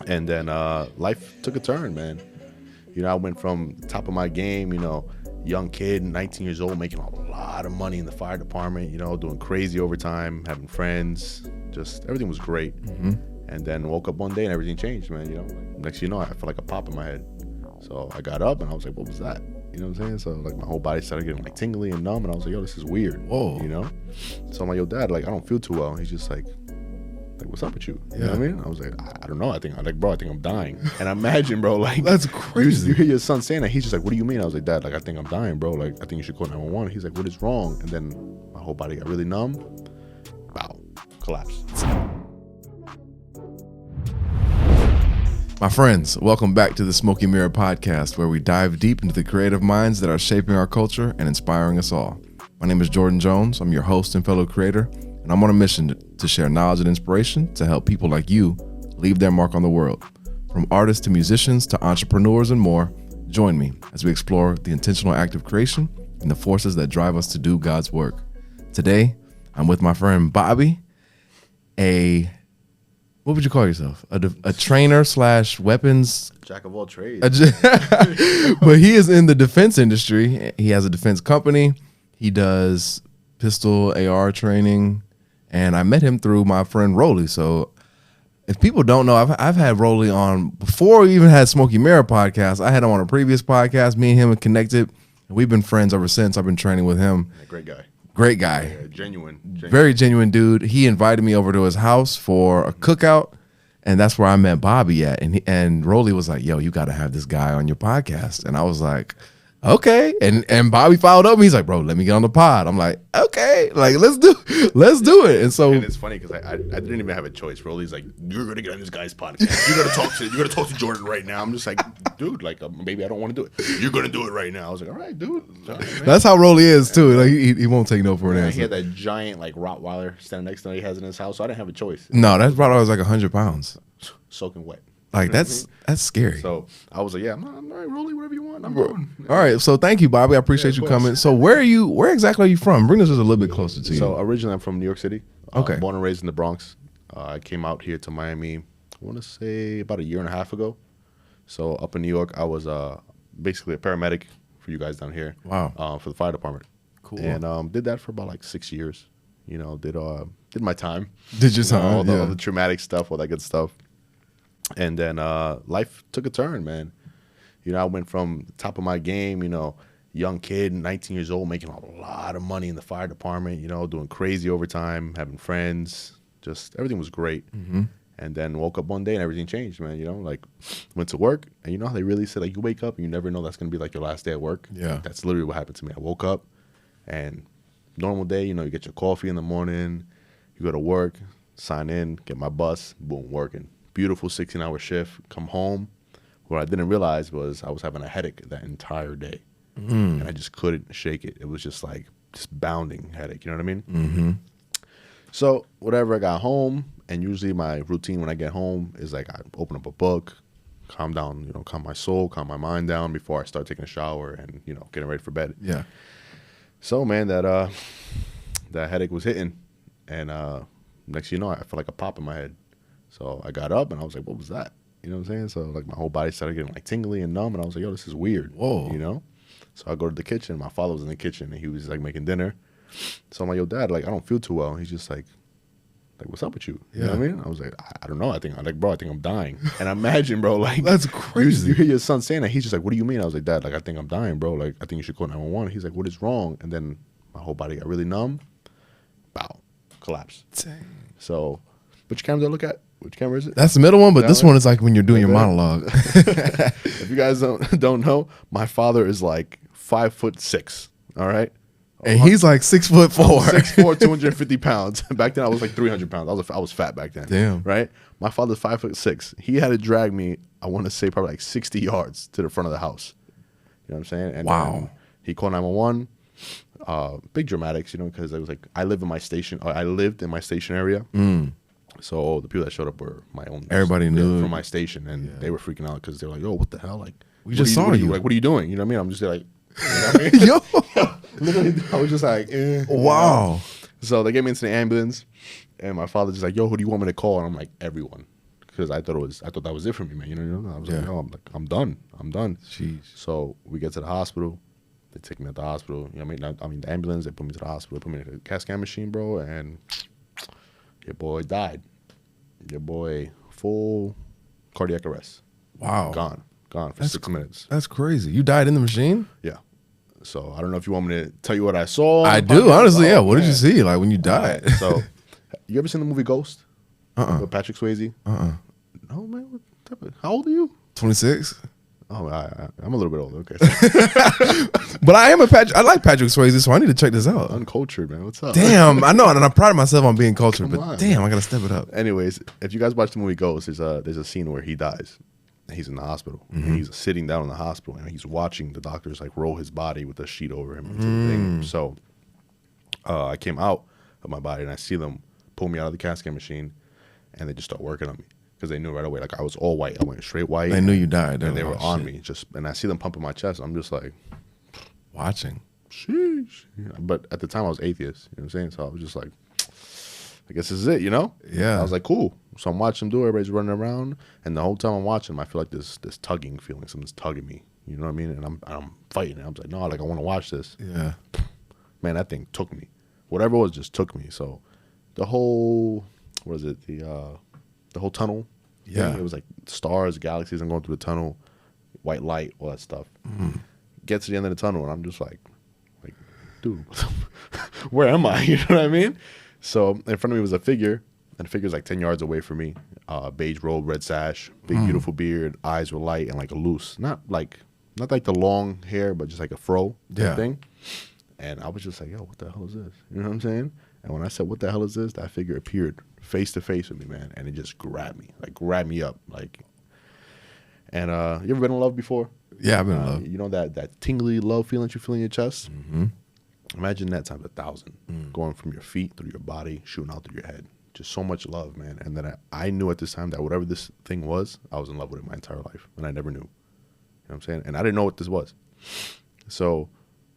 And then life took a turn, man. You know, I went from the top of my game, you know, young kid, 19 years old, making a lot of money in the fire department, you know, doing crazy overtime, having friends, just everything was great. And then woke up one day and everything changed, man. You know, next thing you know, I felt like a pop in my head. So I got up and I was like, what was that? You know what I'm saying? So like my whole body started getting like tingly and numb, and I was like, yo, this is weird. Whoa. You know? So I'm like, yo, Dad, like I don't feel too well. And he's just like, what's up with you? You know what I mean? I was like, I don't know. I think I'm dying. And I imagine, bro, like that's crazy. You hear your son saying that. He's just like, what do you mean? I was like, Dad, like I think I'm dying, bro. Like I think you should call 911. He's like, what is wrong? And then my whole body got really numb. Wow, collapsed. My friends, welcome back to the Smokey Mirror Podcast, where we dive deep into the creative minds that are shaping our culture and inspiring us all. My name is Jordan Jones. I'm your host and fellow creator, and I'm on a mission to share knowledge and inspiration to help people like you leave their mark on the world. From artists to musicians to entrepreneurs and more, join me as we explore the intentional act of creation and the forces that drive us to do God's work. Today, I'm with my friend Bobby, what would you call yourself? A trainer / weapons Jack of all trades. But he is in the defense industry. He has a defense company. He does pistol AR training, and I met him through my friend Rolly. So if people don't know, I've had Rolly on before we even had Smokey Mirror Podcast. I had him on a previous podcast. Me and him are connected, and we've been friends ever since. I've been training with him. Great guy. Great guy. Yeah, genuine. Very genuine dude. He invited me over to his house for a cookout, and that's where I met Bobby at. And Rolly was like, yo, you got to have this guy on your podcast. And I was like, okay. And Bobby followed up. He's like, bro, let me get on the pod. I'm like, okay, like let's do it. And so it's funny because I didn't even have a choice. Rolly's like, you're gonna get on this guy's podcast. You're gonna talk to Jordan right now. I'm just like, dude, like maybe I don't want to do it. You're gonna do it right now. I was like, all right, dude. All right, that's how Rolly is too. Like he won't take no for an answer. He had that giant like Rottweiler standing next to him he has in his house, so I didn't have a choice. No, that Rottweiler was like 100 pounds, soaking wet. Like that's scary. So I was like, yeah, I'm all right, Rolly, whatever you want. I'm going. All right, so thank you, Bobby. I appreciate you coming. So where exactly are you from? Bring us just a little bit closer to you. So originally I'm from New York City. Okay. Born and raised in the Bronx. I came out here to Miami, I want to say about a year and a half ago. So up in New York, I was basically a paramedic for you guys down here. Wow. For the fire department. Cool. And did that for about like 6 years. You know, did my time. Did your time? All the traumatic stuff, all that good stuff. And then life took a turn, man. You know, I went from the top of my game, you know, young kid, 19 years old, making a lot of money in the fire department, you know, doing crazy overtime, having friends, just everything was great. And then woke up one day and everything changed, man. You know, like went to work, and you know how they really said, like, you wake up and you never know that's going to be like your last day at work. Yeah. That's literally what happened to me. I woke up and normal day, you know, you get your coffee in the morning, you go to work, sign in, get my bus, boom, working. Beautiful 16-hour shift, come home. What I didn't realize was I was having a headache that entire day. And I just couldn't shake it. It was just like bounding headache, you know what I mean? So whatever, I got home, and usually my routine when I get home is like I open up a book, calm down, you know, calm my soul, calm my mind down before I start taking a shower and, you know, getting ready for bed. Yeah. So man, that headache was hitting, and next thing you know, I felt like a pop in my head. So I got up and I was like, what was that? You know what I'm saying? So like my whole body started getting like tingly and numb, and I was like, yo, this is weird. Whoa. You know? So I go to the kitchen. My father was in the kitchen, and he was like making dinner. So I'm like, yo, Dad, like I don't feel too well. And he's just like, what's up with you? You know what I mean? I was like, I don't know. I think I'm dying. And I imagine, bro, like that's crazy. You hear your son saying that. He's just like, what do you mean? I was like, Dad, like I think I'm dying, bro. Like I think you should call 911. He's like, what is wrong? And then my whole body got really numb. Bow, collapsed. Dang. So, which camera do I look at? Which camera is it? That's the middle one, but this one is like when you're doing your monologue. If you guys don't know, my father is like 5'6". All right, and he's like 6'4". 6'4", 250 pounds. Back then, I was like 300 pounds. I was fat back then. Damn. Right. My father's 5'6". He had to drag me, I want to say probably like 60 yards to the front of the house. You know what I'm saying? And wow. He called 911. Big dramatics, you know, because it was like I lived in my station area. So the people that showed up were my own. Everybody knew from my station, and they were freaking out because they were like, "Yo, what the hell? Like, we just saw you. Like, what are you doing? You know what I mean? I'm just like, you know what I mean? Yo, literally, I was just like, wow. You know? So they get me into the ambulance, and my father's just like, "Yo, who do you want me to call?" And I'm like, "Everyone," because I thought that was it for me, man. You know, I was like, no, I'm done. Jeez. So we get to the hospital. They take me to the hospital. You know what I mean? The ambulance. They put me to the hospital. Put me in a CAT scan machine, bro, and your boy died. Your boy full cardiac arrest. Wow. Gone for 6 minutes. That's crazy. You died in the machine? Yeah. So I don't know if you want me to tell you what I saw. I do, honestly. Yeah. What did you see? Like when you died? Right. So, you ever seen the movie Ghost? With Patrick Swayze? No, man. What type of, how old are you? 26. Oh, I'm a little bit older. Okay. But I like Patrick Swayze, so I need to check this out. Uncultured, man. What's up? Damn, I know, and I'm proud of myself on being cultured. Come but on, damn, man. I gotta step it up. Anyways, if you guys watch the movie Ghost, there's a scene where he dies. And he's in the hospital. And he's sitting down in the hospital, and he's watching the doctors like roll his body with a sheet over him. Into the thing. So I came out of my body, and I see them pull me out of the CAT scan machine, and they just start working on me. Because they knew right away, like I was all white. I went straight white. They knew you died. And they were on me. And I see them pumping my chest. I'm just like, watching. Sheesh. But at the time, I was atheist. You know what I'm saying? So I was just like, I guess this is it, you know? Yeah. I was like, cool. So I'm watching them do it. Everybody's running around. And the whole time I'm watching them, I feel like this tugging feeling. Something's tugging me. You know what I mean? And I'm fighting it. I was like, no, like I want to watch this. Yeah. Man, that thing took me. Whatever it was just took me. So the whole, what is it? The whole tunnel. Yeah. It was like stars, galaxies. I'm going through the tunnel, white light, all that stuff. Get to the end of the tunnel, and I'm just like, dude, where am I? You know what I mean? So in front of me was a figure, and the figure's like 10 yards away from me. Beige robe, red sash, big beautiful beard, eyes were light and like a loose, not like the long hair, but just like a fro type thing. And I was just like, yo, what the hell is this? You know what I'm saying? And when I said, what the hell is this? That figure appeared face to face with me, man. And it just grabbed me up. Like, and you ever been in love before? Yeah, I've been in love. You know that tingly love feeling that you feel in your chest? Imagine that times 1,000. Going from your feet through your body, shooting out through your head. Just so much love, man. And then I knew at this time that whatever this thing was, I was in love with it my entire life. And I never knew. You know what I'm saying? And I didn't know what this was. So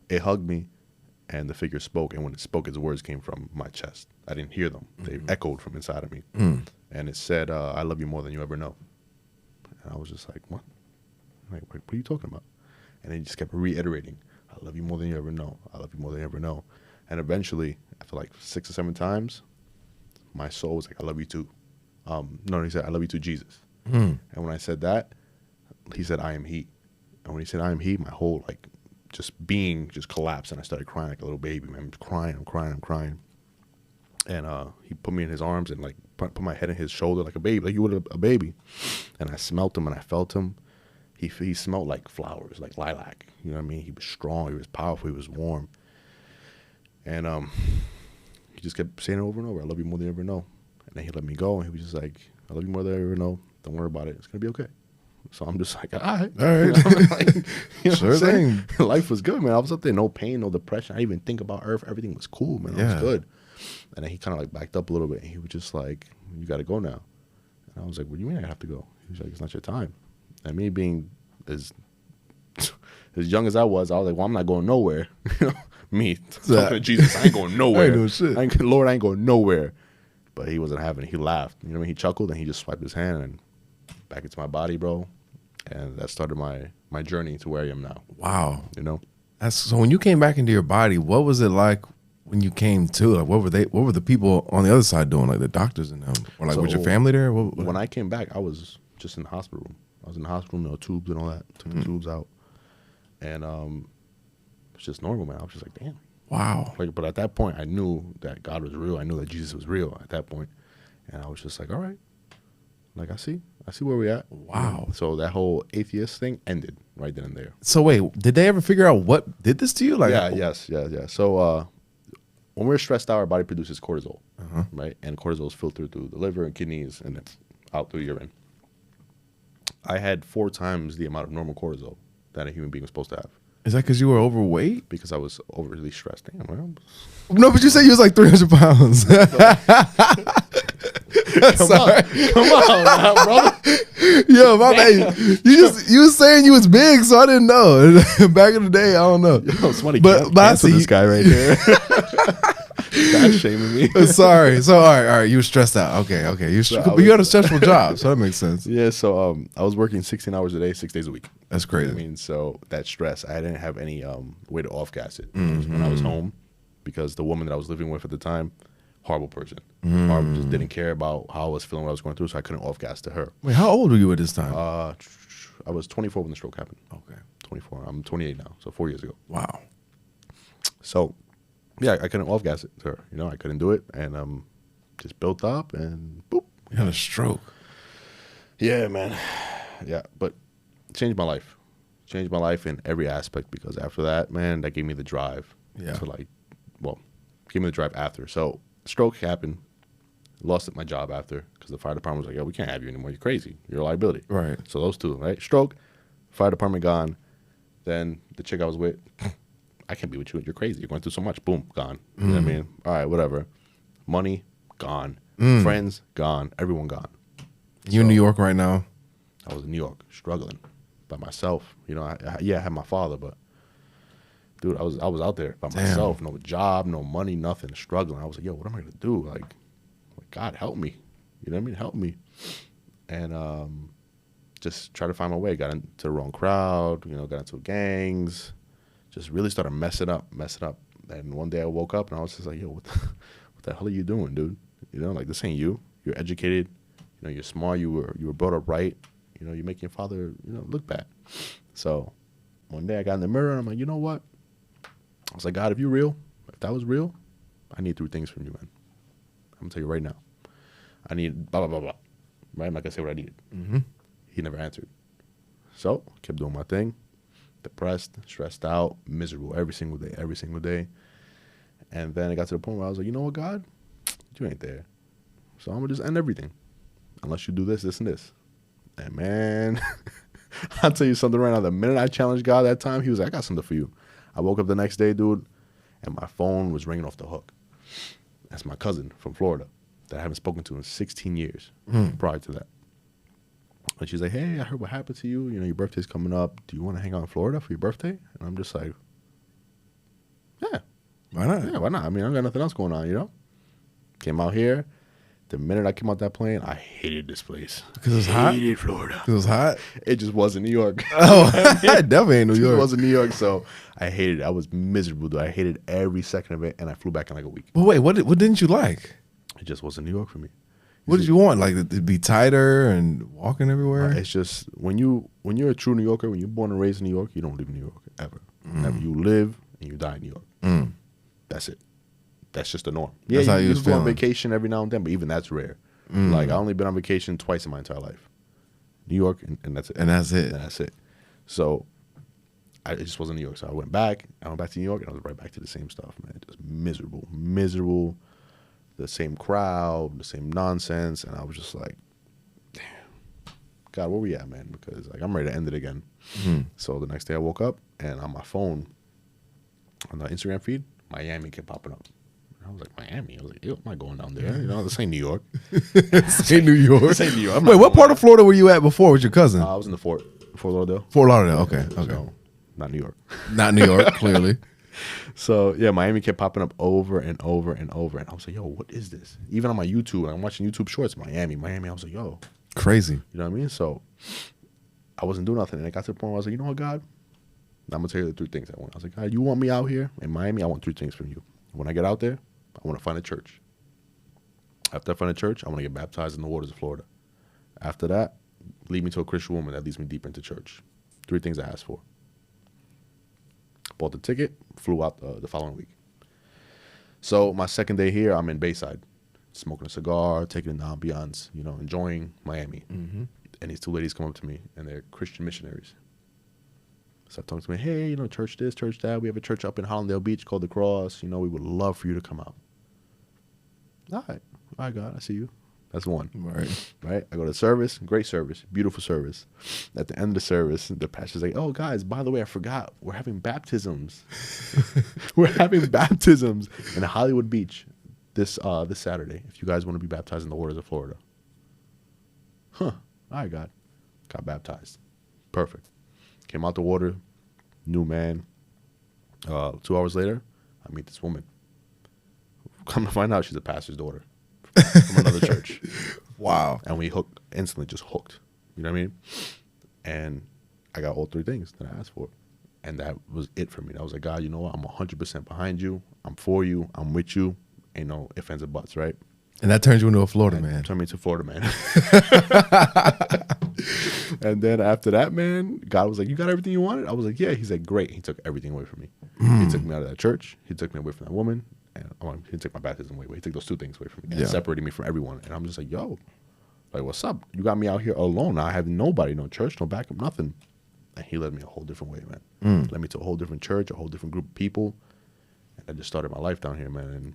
it hugged me. And the figure spoke, and when it spoke, its words came from my chest. I didn't hear them. They echoed from inside of me. And it said, I love you more than you ever know. And I was just like, what? Like, what are you talking about? And it just kept reiterating, I love you more than you ever know. I love you more than you ever know. And eventually, after like 6 or 7 times, my soul was like, I love you too. No, he said, I love you too, Jesus. And when I said that, he said, I am he. And when he said, I am he, my whole like, just collapsed, and I started crying like a little baby, man. I'm crying. And he put me in his arms and like put my head in his shoulder like a baby, like you would a baby. And I smelt him and I felt him. He smelled like flowers, like lilac. You know what I mean? He was strong, he was powerful, he was warm. And he just kept saying it over and over, I love you more than you ever know. And then he let me go, and he was just like, I love you more than I ever know. Don't worry about it. It's gonna be okay. So I'm just like, all right. Like, you know sure thing. Life was good, man. I was up there, no pain, no depression. I didn't even think about Earth. Everything was cool, man. It was good. And then he kind of like backed up a little bit, and he was just like, you got to go now. And I was like, what do you mean I have to go? He was like, it's not your time. And me being as young as I was like, well, I'm not going nowhere. Me, talking to Jesus, I ain't going nowhere. I ain't doing shit. Lord, I ain't going nowhere. But he wasn't having it. He laughed. You know what I mean? He chuckled, and he just swiped his hand and back into my body, bro. And that started my journey to where I am now. Wow. You know? So when you came back into your body, what was it like when you came to? Like, what were the people on the other side doing? Like the doctors and them? Or like, was your family there? What? When I came back, I was just in the hospital room. I was in the hospital room, tubes and all that. Took the tubes out. And it was just normal, man. I was just like, damn. Wow. Like, but at that point, I knew that God was real. I knew that Jesus was real at that point. And I was just like, all right. Like, I see where we're at. Wow. So that whole atheist thing ended right then and there. So wait, did they ever figure out what did this to you? Like, yeah. So when we're stressed out, our body produces cortisol, right? And cortisol is filtered through the liver and kidneys, and it's out through urine. I had 4 times the amount of normal cortisol that a human being was supposed to have. Is that because you were overweight? Because I was overly stressed. Damn, man. No, but you said you was like 300 pounds. Come on, now, brother. Yo, my bad. You was saying you was big, so I didn't know. Back in the day, I don't know. Yo, somebody but I see this guy right there. That's shaming me. Sorry. So all right. You were stressed out. Okay. But you had a stressful job, so that makes sense. Yeah. So I was working 16 hours a day, 6 days a week. That's crazy. You know what I mean, so that stress, I didn't have any way to off-gas it. It was when I was home, because the woman that I was living with at the time, horrible person. Horrible, just didn't care about how I was feeling, what I was going through, so I couldn't off-gas to her. Wait, how old were you at this time? I was 24 when the stroke happened. Okay. 24. I'm 28 now, so 4 years ago. Wow. So, yeah, I couldn't off-gas it to her. You know, I couldn't do it, and just built up, and boop. You had a stroke. Yeah, man. Yeah, but it changed my life. Changed my life in every aspect, because after that, man, that gave me the drive to gave me the drive after. So, stroke happened. Lost my job after, because the fire department was like, yo, we can't have you anymore. You're crazy. You're a liability. Right. So those two, right? Stroke, fire department gone. Then the chick I was with, I can't be with you. You're crazy. You're going through so much. Boom, gone. You know what I mean? All right, whatever. Money, gone. Friends, gone. Everyone gone. You in New York right now? I was in New York, struggling by myself. You know, I had my father, but dude, I was out there by myself. No job, no money, nothing. Struggling. I was like, yo, what am I gonna do? Like, God, help me. You know what I mean? Help me. And just try to find my way. Got into the wrong crowd. You know, got into gangs. Just really started messing up. And one day I woke up and I was just like, yo, what the hell are you doing, dude? You know, like, this ain't you. You're educated. You know, you're smart. You were brought up right. You know, you're making your father, you know, look bad. So one day I got in the mirror and I'm like, you know what? I was like, God, if you're real, if that was real, I need 3 things from you, man. I'm going to tell you right now. I need blah, blah, blah, blah. Right? I'm not going to say what I needed. He never answered. So kept doing my thing. Depressed, stressed out, miserable every single day. And then it got to the point where I was like, you know what, God? You ain't there. So I'm going to just end everything. Unless you do this, this, and this. And man, I'll tell you something right now. The minute I challenged God that time, he was like, I got something for you. I woke up the next day, dude, and my phone was ringing off the hook. That's my cousin from Florida that I haven't spoken to in 16 years prior to that. And she's like, hey, I heard what happened to you. You know, your birthday's coming up. Do you want to hang out in Florida for your birthday? And I'm just like, yeah. Why not? Yeah, why not? I mean, I don't got nothing else going on, you know? Came out here. The minute I came out that plane, I hated this place. Because it was hot? I hated Florida. Because it was hot? It just wasn't New York. Oh, it definitely ain't New York. It wasn't New York, so I hated it. I was miserable, dude. I hated every second of it, and I flew back in like a week. But wait, what didn't you like? It just wasn't New York for me. What did you want? Like, it to be tighter and walking everywhere? It's just, when you're a true New Yorker, when you're born and raised in New York, you don't leave New York, ever. Ever. You live and you die in New York. That's it. That's just the norm. Yeah, that's how you go on vacation every now and then, but even that's rare. Like, I only been on vacation twice in my entire life. New York, and that's it. And that's it. And that's it. So, it just wasn't New York. So I went back to New York, and I was right back to the same stuff, man. Just miserable. The same crowd, the same nonsense. And I was just like, damn, God, where we at, man? Because, like, I'm ready to end it again. So the next day I woke up, and on my phone, on the Instagram feed, Miami kept popping up. I was like, Miami? I was like, ew, I'm not going down there. You know, this ain't New York. This ain't New York. This ain't New York. Wait, what part of Florida were you at before with your cousin? I was in the Fort Lauderdale. Fort Lauderdale, okay. So, not New York. Not New York, clearly. So, yeah, Miami kept popping up over and over and over. And I was like, yo, what is this? Even on my YouTube, I'm watching YouTube shorts, Miami. I was like, yo. Crazy. You know what I mean? So, I wasn't doing nothing. And it got to the point where I was like, you know what, God? I'm going to tell you the 3 things I want. I was like, God, you want me out here in Miami? I want 3 things from you. When I get out there, I want to find a church. After I find a church, I want to get baptized in the waters of Florida. After that, lead me to a Christian woman that leads me deeper into church. 3 things I asked for. Bought the ticket, flew out the following week. So my second day here, I'm in Bayside, smoking a cigar, taking in the ambiance, you know, enjoying Miami. And these 2 ladies come up to me, and they're Christian missionaries. Start talking to me, hey, you know, church this, church that. We have a church up in Hollandale Beach called The Cross. You know, we would love for you to come out. All right, God, I see you. That's one. Right? I go to service, great service, beautiful service. At the end of the service, the pastor's like, oh, guys, by the way, I forgot. We're having baptisms. We're having baptisms in Hollywood Beach this Saturday, if you guys want to be baptized in the waters of Florida. All right, God. Got baptized. Perfect. Came out the water, new man. 2 hours later, I meet this woman. Come to find out, she's a pastor's daughter from another church. Wow. And we instantly just hooked. You know what I mean? And I got all 3 things that I asked for. And that was it for me. I was like, God, you know what? I'm 100% behind you. I'm for you. I'm with you. Ain't no ifs, ands, or buts, right? And that turns you into a Florida man. Turned me into a Florida man. And then after that, man, God was like, you got everything you wanted? I was like, yeah. He's like, great. He took everything away from me. He took me out of that church. He took me away from that woman. And he didn't take my baptism away. He took those 2 things away from me. And separated me from everyone. And I'm just like, yo, like, what's up? You got me out here alone. I have nobody, no church, no backup, nothing. And he led me a whole different way, man. Led me to a whole different church, a whole different group of people. And I just started my life down here, man. And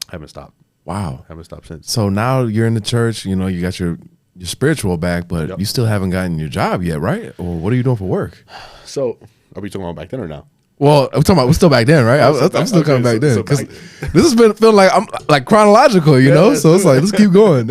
I haven't stopped. Wow. I haven't stopped since. So now you're in the church, you know, you got your spiritual back, but you still haven't gotten your job yet, right? Or what are you doing for work? So are we talking about back then or now? Well, we're still back then, right? I'm still coming back then because this has been feeling like I'm like chronological, you know. So it's like let's keep going.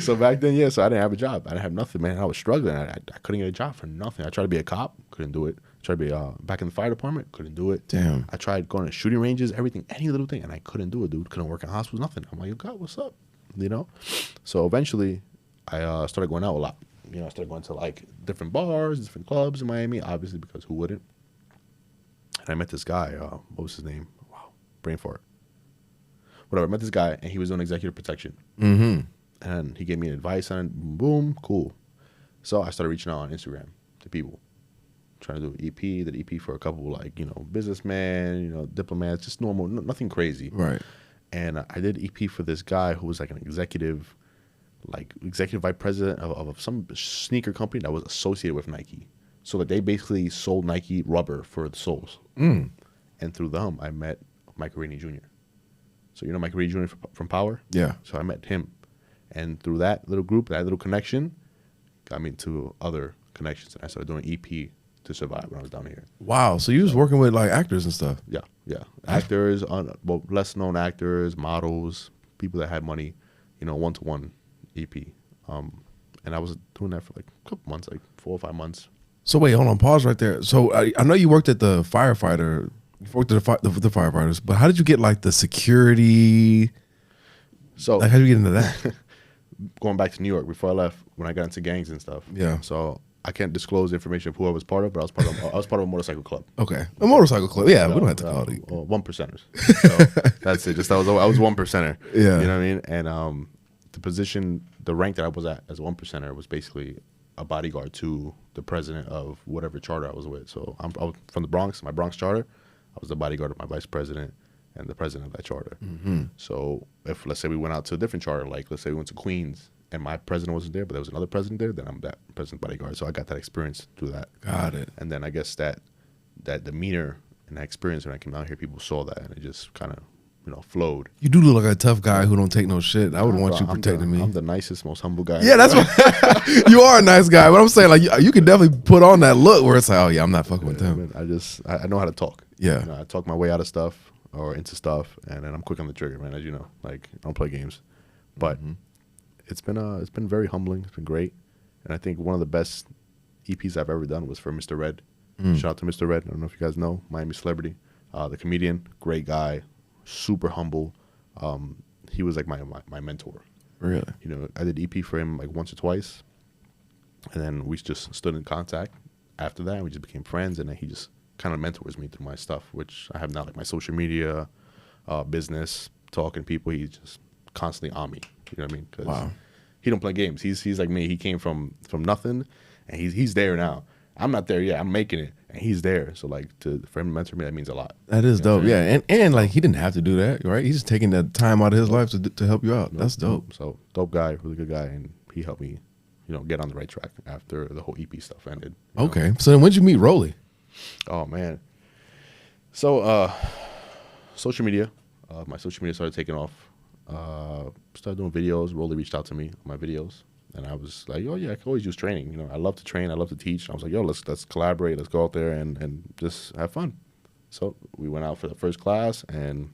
So back then, yeah. So I didn't have a job. I didn't have nothing, man. I was struggling. I couldn't get a job for nothing. I tried to be a cop, couldn't do it. Tried to be back in the fire department, couldn't do it. Damn. I tried going to shooting ranges, everything, any little thing, and I couldn't do it, dude. Couldn't work in hospitals, nothing. I'm like, yo, God, what's up? You know. So eventually, I started going out a lot. You know, I started going to like different bars, different clubs in Miami, obviously because who wouldn't? And I met this guy. What was his name? Wow, brain fart. Whatever. I met this guy, and he was doing executive protection. And he gave me advice on it. Boom, cool. So I started reaching out on Instagram to people, trying to do an EP. Did EP for a couple, like, you know, businessmen, you know, diplomats, just normal, nothing crazy. Right. And I did EP for this guy who was like an executive vice president of some sneaker company that was associated with Nike. So that they basically sold Nike rubber for the soles. And through them, I met Mike Rainey Jr. So you know Mike Rainey Jr. from Power? Yeah. So I met him. And through that little group, that little connection, got me into other connections. And I started doing EP to survive when I was down here. Wow. So you was working with like actors and stuff? Yeah. Actors, less known actors, models, people that had money, you know, 1-to-1 EP. And I was doing that for like a couple months, like 4 or 5 months. So wait, hold on, pause right there. So I know you worked at the firefighter, you worked at the firefighters, but how did you get like the security? So like, how did you get into that? Going back to New York before I left, when I got into gangs and stuff. Yeah. So I can't disclose information of who I was part of, but I was part of a motorcycle club. Okay, a motorcycle club. Yeah, we don't have to call it. 1%ers. So that's it. I was 1%er. Yeah. You know what I mean? And the rank that I was at as a 1%er was basically a bodyguard to the president of whatever charter I was with. So I was from the Bronx, my Bronx charter. I was the bodyguard of my vice president and the president of that charter. So if, let's say, we went out to a different charter, like let's say we went to Queens and my president wasn't there, but there was another president there, then I'm that president's bodyguard. So I got that experience through that. Got it. And then I guess that demeanor and that experience when I came out here, people saw that and it just kind of, you know, flowed. You do look like a tough guy who don't take no shit. I would want you protecting me. I'm the nicest, most humble guy. Yeah, that's what you are a nice guy. But I'm saying, like, you can definitely put on that look where it's like, oh yeah, I'm not fucking with him. I know how to talk. Yeah, you know, I talk my way out of stuff or into stuff, and then I'm quick on the trigger, man. As you know, like I don't play games, but it's been very humbling. It's been great, and I think one of the best EPs I've ever done was for Mr. Red. Shout out to Mr. Red. I don't know if you guys know, Miami celebrity, the comedian, great guy. Super humble. He was like my mentor. Really? You know, I did EP for him like once or twice, and then we just stood in contact after that. And we just became friends, and then he just kind of mentors me through my stuff, which I have now, like my social media, business, talking to people. He's just constantly on me. You know what I mean? 'Cause he don't play games. He's like me. He came from nothing, and he's there now. I'm not there yet. I'm making it, and he's there. So like for him to mentor me, that means a lot. That is dope. Yeah, and like he didn't have to do that, right? He's just taking that time out of his life to help you out. That's dope. So dope guy, really good guy, and he helped me, you know, get on the right track after the whole EP stuff ended. Okay, know? So then when'd you meet Rolly? Oh man, so social media, my social media started taking off. Started doing videos. Rolly reached out to me on my videos. And I was like, oh, yeah, I can always use training. You know, I love to train. I love to teach. I was like, yo, let's collaborate. Let's go out there and just have fun. So we went out for the first class, and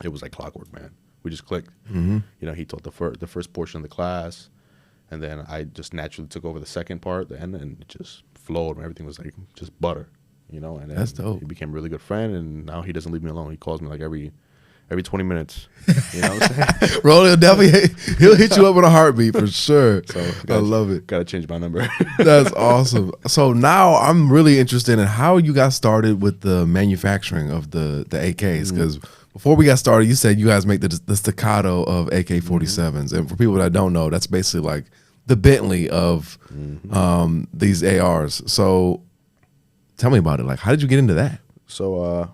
it was like clockwork, man. We just clicked. You know, he taught the first portion of the class, and then I just naturally took over the second part, the end, and it just flowed. Everything was like just butter, you know. And that's dope. He became a really good friend, and now he doesn't leave me alone. He calls me like every every 20 minutes. You know what I'm saying? Bro, he'll hit you up in a heartbeat for sure. So I love it. Gotta change my number. That's awesome. So now I'm really interested in how you got started with the manufacturing of the AKs, because before we got started, you said you guys make the Staccato of AK-47s, and for people that don't know, that's basically like the Bentley of these ARs. So tell me about it. Like, how did you get into that? So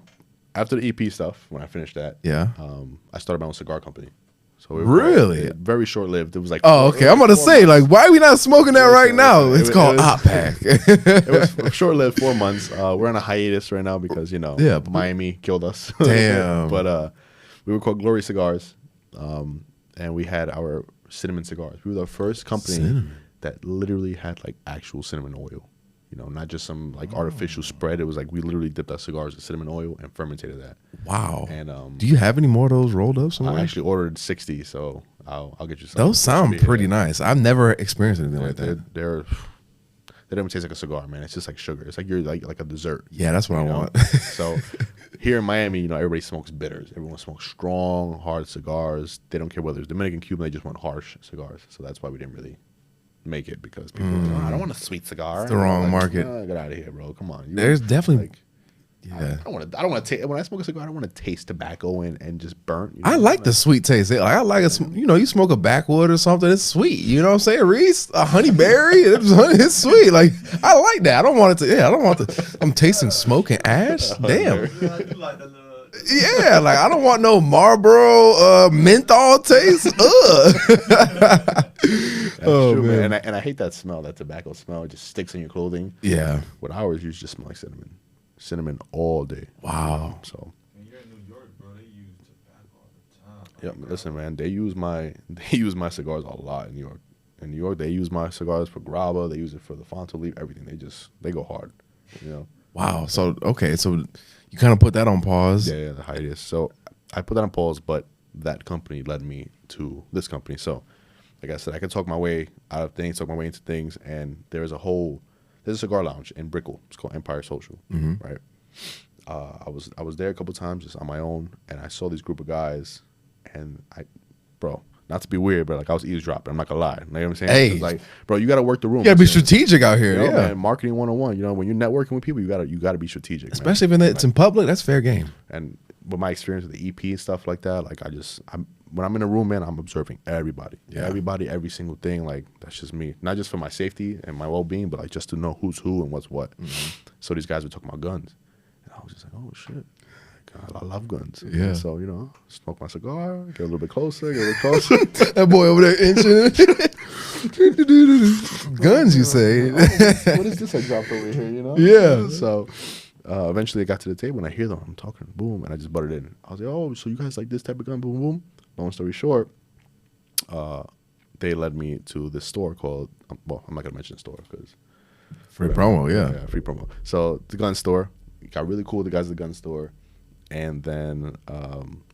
after the EP stuff, when I finished that, I started my own cigar company. So really, very short lived. It was like I'm about to say, like, why are we not smoking that right now? It's called Op Pack. It was short lived, 4 months. We're on a hiatus right now because Miami killed us. Damn. But we were called Glory Cigars, and we had our cinnamon cigars. We were the first company that literally had like actual cinnamon oil. You know, not just some like artificial spread. It was like we literally dipped our cigars in cinnamon oil and fermented that. Wow. And do you have any more of those rolled up somewhere? I actually ordered 60, so I'll get you some. Those sound pretty nice. I've never experienced anything like that. They don't taste like a cigar, man. It's just like sugar. It's like you're like a dessert. Yeah, that's what I want. So here in Miami, everybody smokes bitters. Everyone smokes strong, hard cigars. They don't care whether it's Dominican, Cuban. They just want harsh cigars. So that's why we didn't really make it, because people are like, I don't want a sweet cigar. It's the wrong market. Get out of here, bro. Come on. There's definitely I don't want to taste. When I smoke a cigar, I don't want to taste tobacco and just burnt. I like the sweet taste. Like, I like it. You smoke a backwood or something. It's sweet. You know what I'm saying? Reese, a honey berry. It's sweet. Like, I like that. I don't want it to. Yeah, I don't want to. I'm tasting smoke and ash. Damn. Yeah, I do like the little. Yeah, like, I don't want no Marlboro menthol taste. That's true, man. And I hate that smell, that tobacco smell. It just sticks in your clothing. Yeah. With ours, you just smell like cinnamon. Cinnamon all day. Wow. So. And you're in New York, bro. They use tobacco all the time. Yep. Listen, man. They use my cigars a lot in New York. In New York, they use my cigars for grabba. They use it for the Fonto leaf. Everything. They go hard. You know. Wow. So okay. So you kind of put that on pause. Yeah, the hiatus. So I put that on pause, but that company led me to this company. So, like I said, I can talk my way out of things, talk my way into things, and there's a cigar lounge in Brickell. It's called Empire Social, right? I was there a couple times just on my own, and I saw this group of guys, and not to be weird, but like I was eavesdropping. I'm not gonna lie. You know what I'm saying? Hey, it's like, bro, you gotta work the room. You gotta be strategic out here. Yeah, man, marketing 101. When you're networking with people, you gotta be strategic. Especially man. if it's in public. That's fair game. And with my experience with the EP and stuff like that, like when I'm in a room, man, I'm observing everybody. Yeah. Everybody, every single thing. Like, that's just me. Not just for my safety and my well-being, but like just to know who's who and what's what. So these guys were talking about guns. And I was just like, oh, shit. God, I love guns. Yeah. And so, smoke my cigar, get a little bit closer, That boy over there inching. Guns, you say. What is this I dropped over here, Yeah. So eventually I got to the table and I hear them. I'm talking, boom, and I just butted in. I was like, oh, so you guys like this type of gun, boom, boom. Long story short, they led me to this store called, I'm not going to mention the store because. Free promo, yeah. Yeah, free promo. So the gun store, got really cool, the guys at the gun store. And then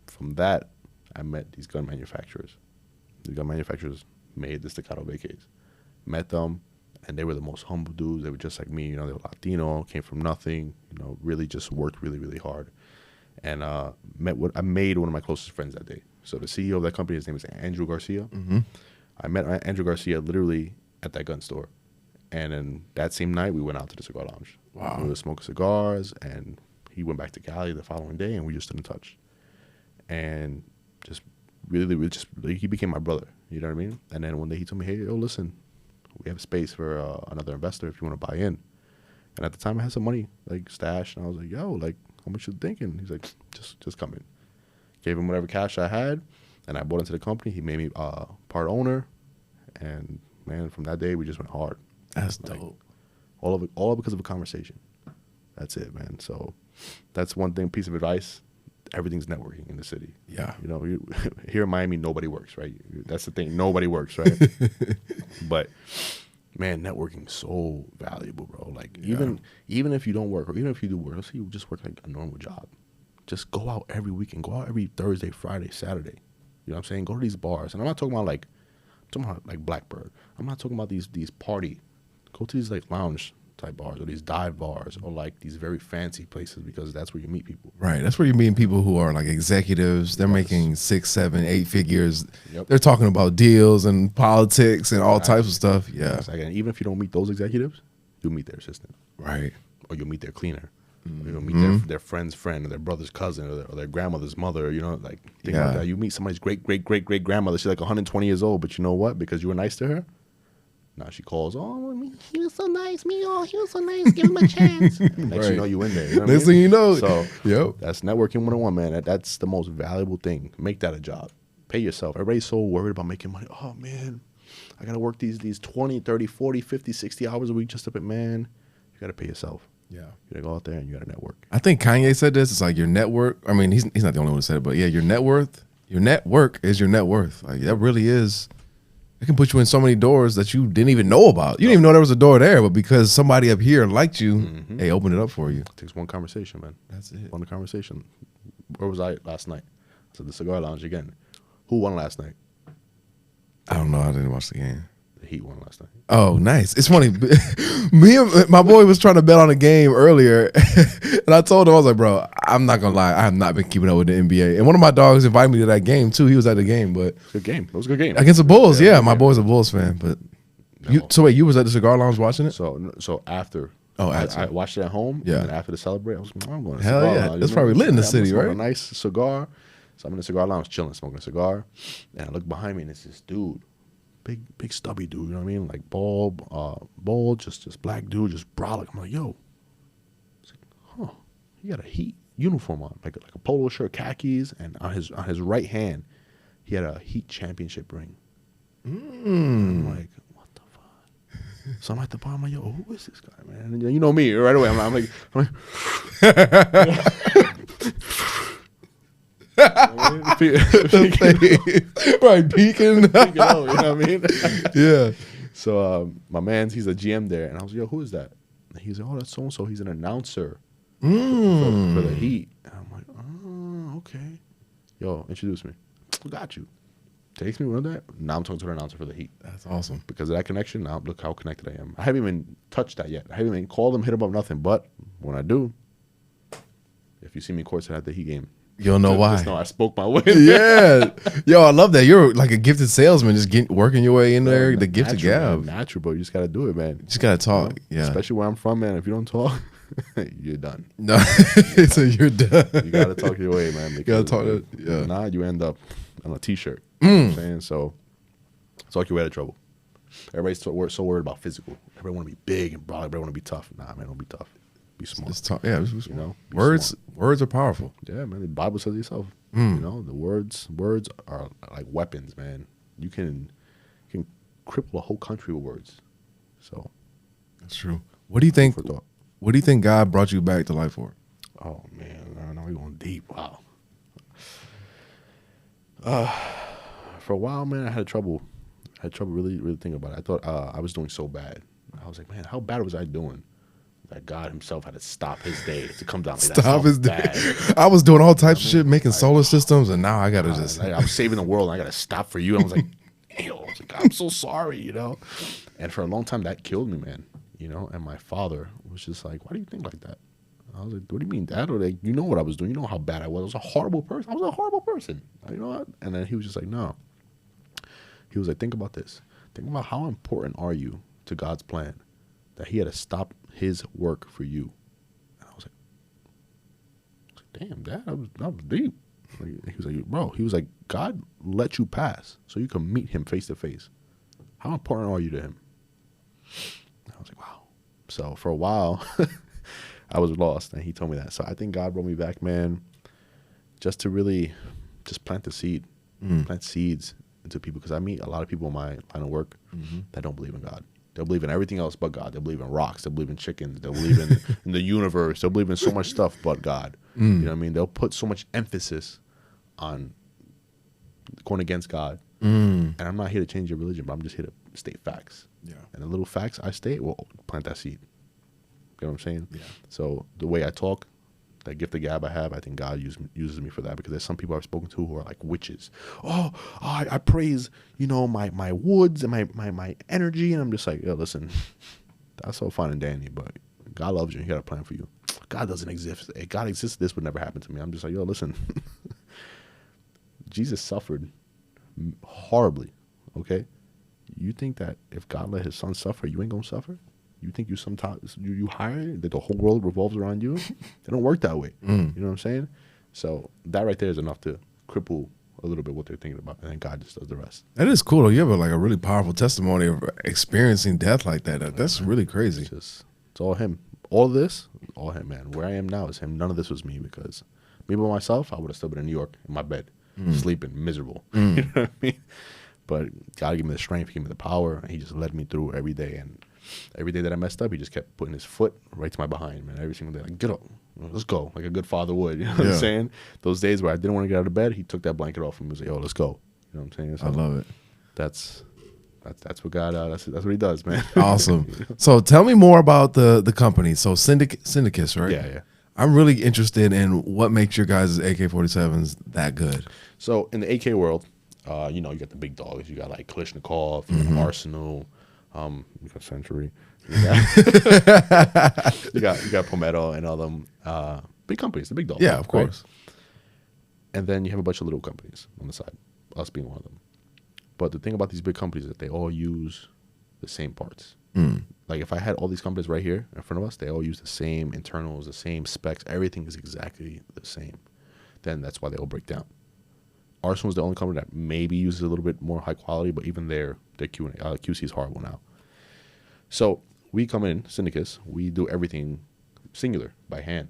from that, I met these gun manufacturers. The gun manufacturers made the Staccato AKs. Met them, and they were the most humble dudes. They were just like me. They were Latino, came from nothing. Really just worked really, really hard. And I made one of my closest friends that day. So the CEO of that company, his name is Andrew Garcia. I met Andrew Garcia literally at that gun store. And then that same night, we went out to the cigar lounge. Wow. We were smoking cigars, and he went back to Cali the following day, and we just stayed in touch. And just really, he became my brother. You know what I mean? And then one day he told me, hey, listen, we have space for another investor if you want to buy in. And at the time, I had some money, like, stashed. And I was like, yo, like, how much you thinking? He's like, just come in. Gave him whatever cash I had, and I bought into the company. He made me part owner. And, man, from that day, we just went hard. That's dope. All because of a conversation. That's it, man. So that's one thing, piece of advice. Everything's networking in the city. Yeah. Here in Miami, nobody works, right? That's the thing. Nobody works, right? But, man, networking is so valuable, bro. Like, even if you don't work, or even if you do work, let's say you just work like a normal job. Just go out every weekend. Go out every Thursday, Friday, Saturday. You know what I'm saying? Go to these bars. And I'm not talking about like Blackbird. I'm not talking about these party. Go to these like lounge type bars or these dive bars or like these very fancy places because that's where you meet people. Right. That's where you're meeting people who are like executives. They're making 6, 7, 8 figures. Yep. They're talking about deals and politics and all types of stuff. Yeah. It's like, and even if you don't meet those executives, you'll meet their assistant. Right. Or you'll meet their cleaner. Or you'll meet their friend's friend or their brother's cousin or their grandmother's mother. You know, like think about that. You meet somebody's great grandmother. She's like 120 years old, but you know what? Because you were nice to her, now she calls, oh, he was so nice. He was so nice. Give him a chance. Next you know, you in there. You know Next thing you know. So yep. That's networking 101, man. That's the most valuable thing. Make that a job. Pay yourself. Everybody's so worried about making money. Oh, man, I got to work these 20, 30, 40, 50, 60 hours a week just to pay. Man, you got to pay yourself. Yeah. You got to go out there and you got to network. I think Kanye said this. It's like your network. I mean, he's not the only one who said it, but yeah, your net worth, your network is your net worth. Like that really is. It can put you in so many doors that you didn't even know about. You didn't even know there was a door there, but because somebody up here liked you, hey, opened it up for you. It takes one conversation, man. That's it. One conversation. Where was I last night? I was at the Cigar Lounge again. Who won last night? I don't know. I didn't watch the game. The Heat won last night. Oh, nice. It's funny. Me and my boy was trying to bet on a game earlier, and I told him, I was like, bro, I'm not going to lie. I have not been keeping up with the NBA. And one of my dogs invited me to that game, too. He was at the game, but Good game. It was a good game. against the Bulls, yeah. My game. boy's a Bulls fan, but No. so wait, you was at the Cigar Lounge watching it? So after. Oh, I watched it at home. Yeah. And then after to celebrate, I was like, I'm going to Hell Cigar yeah. Lounge. It's You probably know? lit in the I'm city, smoking right? A nice cigar. So I'm in the Cigar Lounge chilling, smoking a cigar. And I look behind me and it's this dude. Big stubby dude, you know what I mean? Like bald, just black dude, just brolic. I'm like, yo. It's like, huh. He got a Heat uniform on, like a polo shirt, khakis, and on his right hand, he had a Heat championship ring. I'm like, what the fuck? So I'm at the bar, I'm like, yo, who is this guy, man? And you know me, right away. I'm like Right, peeking. you know what I mean? Yeah. So my man's, he's a GM there, and I was like, yo, who is that? And he's like, oh, that's so and so. He's an announcer for the Heat. And I'm like, oh, okay. Yo, introduce me. Got you. Takes me one of that. Now I'm talking to the announcer for the Heat. That's awesome. Because of that connection, now look how connected I am. I haven't even touched that yet. I haven't even called him, hit him up, nothing. But when I do, if you see me courtside at the Heat game, You'll know why. just know I spoke my way. Yeah. Yo, I love that. You're like a gifted salesman, just working your way in there, the gift of Natural, gab. man. Natural, bro. You just got to do it, man. Just got to talk. Yeah. Especially where I'm from, man. If you don't talk, you're done. No, so you're done. You got to talk your way, man. You got to talk. If not, you end up on a T-shirt. Mm. You know what I'm saying? So, talk your way out of trouble. Everybody's so worried about physical. Everybody want to be big and broad. Everybody want to be tough. Nah, man, don't be tough. Be smart. Just talk. Yeah. You know, be Words smart. are powerful. Yeah, man. The Bible says it yourself. You know, the words are like weapons, man. You can cripple a whole country with words. So That's true. What do you think? for thought. What do you think God brought you back to life for? Oh man, now we're going deep. Wow. For a while, man, I had trouble really thinking about it. I thought I was doing so bad. I was like, man, how bad was I doing? That God himself had to stop his day to come down. Like, Stop his day. bad. I was doing all types of shit, making solar systems, and now I gotta just. I was saving the world, and I got to stop for you. I was like, ew. I was like, I'm so sorry, you know? And for a long time, that killed me, man. You know? And my father was just like, why do you think like that? I was like, what do you mean, Dad? Or like, you know what I was doing. You know how bad I was. I was a horrible person. You know what? And then he was just like, no. He was like, think about this. Think about how important are you to God's plan that he had to stop his work for you. And I was like, damn, Dad, that was deep. Like, he was like, bro, God let you pass so you can meet him face to face. How important are you to him? And I was like, wow. So for a while, I was lost, and he told me that. So I think God brought me back, man, just to really just plant the seed, plant seeds into people, because I meet a lot of people in my line of work that don't believe in God. They'll believe in everything else but God. They'll believe in rocks. They'll believe in chickens. They'll believe in the universe. They'll believe in so much stuff but God. You know what I mean? They'll put so much emphasis on going against God. And I'm not here to change your religion, but I'm just here to state facts. Yeah. And the little facts I state will plant that seed. You know what I'm saying? Yeah. So the way I talk, that gift of gab I have, I think God uses me for that, because there's some people I've spoken to who are like witches. I praise, you know, my woods and my energy, and I'm just like, yo, listen, that's all fine and dandy, but God loves you. He got a plan for you. God doesn't exist. If God exists, this would never happen to me. I'm just like, yo, listen. Jesus suffered horribly, okay? You think that if God let his son suffer, you ain't gonna suffer? You think you sometimes you hire that the whole world revolves around you? It don't work that way. You know what I'm saying? So that right there is enough to cripple a little bit what they're thinking about, and then God just does the rest. That is cool though. You have a really powerful testimony of experiencing death like that. That's really crazy. It's all him. All of this, all him, man. Where I am now is him. None of this was me, because me by myself, I would have still been in New York in my bed, sleeping, miserable. You know what I mean? But God gave me the strength, he gave me the power, and he just led me through every day. And every day that I messed up, he just kept putting his foot right to my behind, man. Every single day, like, get up, let's go, like a good father would. You know what I'm saying? Those days where I didn't want to get out of bed, he took that blanket off and was like, yo, let's go. You know what I'm saying? So I love it. That's what God, that's what he does, man. Awesome. So tell me more about the company. So Syndicus, right? Yeah. I'm really interested in what makes your guys' AK-47s that good. So in the AK world, you got the big dogs. You got like Kalashnikov, you got Arsenal, you got Century, you got Palmetto and all them big companies, the big dogs. Yeah, of course. Right? And then you have a bunch of little companies on the side, us being one of them. But the thing about these big companies is that they all use the same parts. Like if I had all these companies right here in front of us, they all use the same internals, the same specs. Everything is exactly the same. Then that's why they all break down. Arsenal is the only company that maybe uses a little bit more high quality, but even their QC is horrible now. So we come in, Syndicus, we do everything singular, by hand.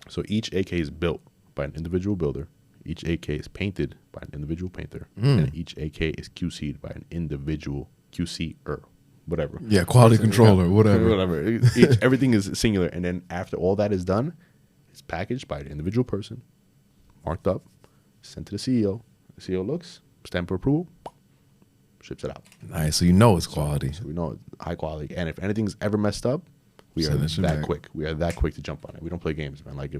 So each AK is built by an individual builder. Each AK is painted by an individual painter. And each AK is QC'd by an individual QC'er, whatever. Yeah, quality controller, whatever. Everything is singular. And then after all that is done, it's packaged by an individual person, marked up, sent to the CEO. The CEO looks, stamp of approval, ships it out. Nice. So you know it's quality. So we know it's high quality. And if anything's ever messed up, we are Send it that back. quick. We are that quick to jump on it. We don't play games, man. Like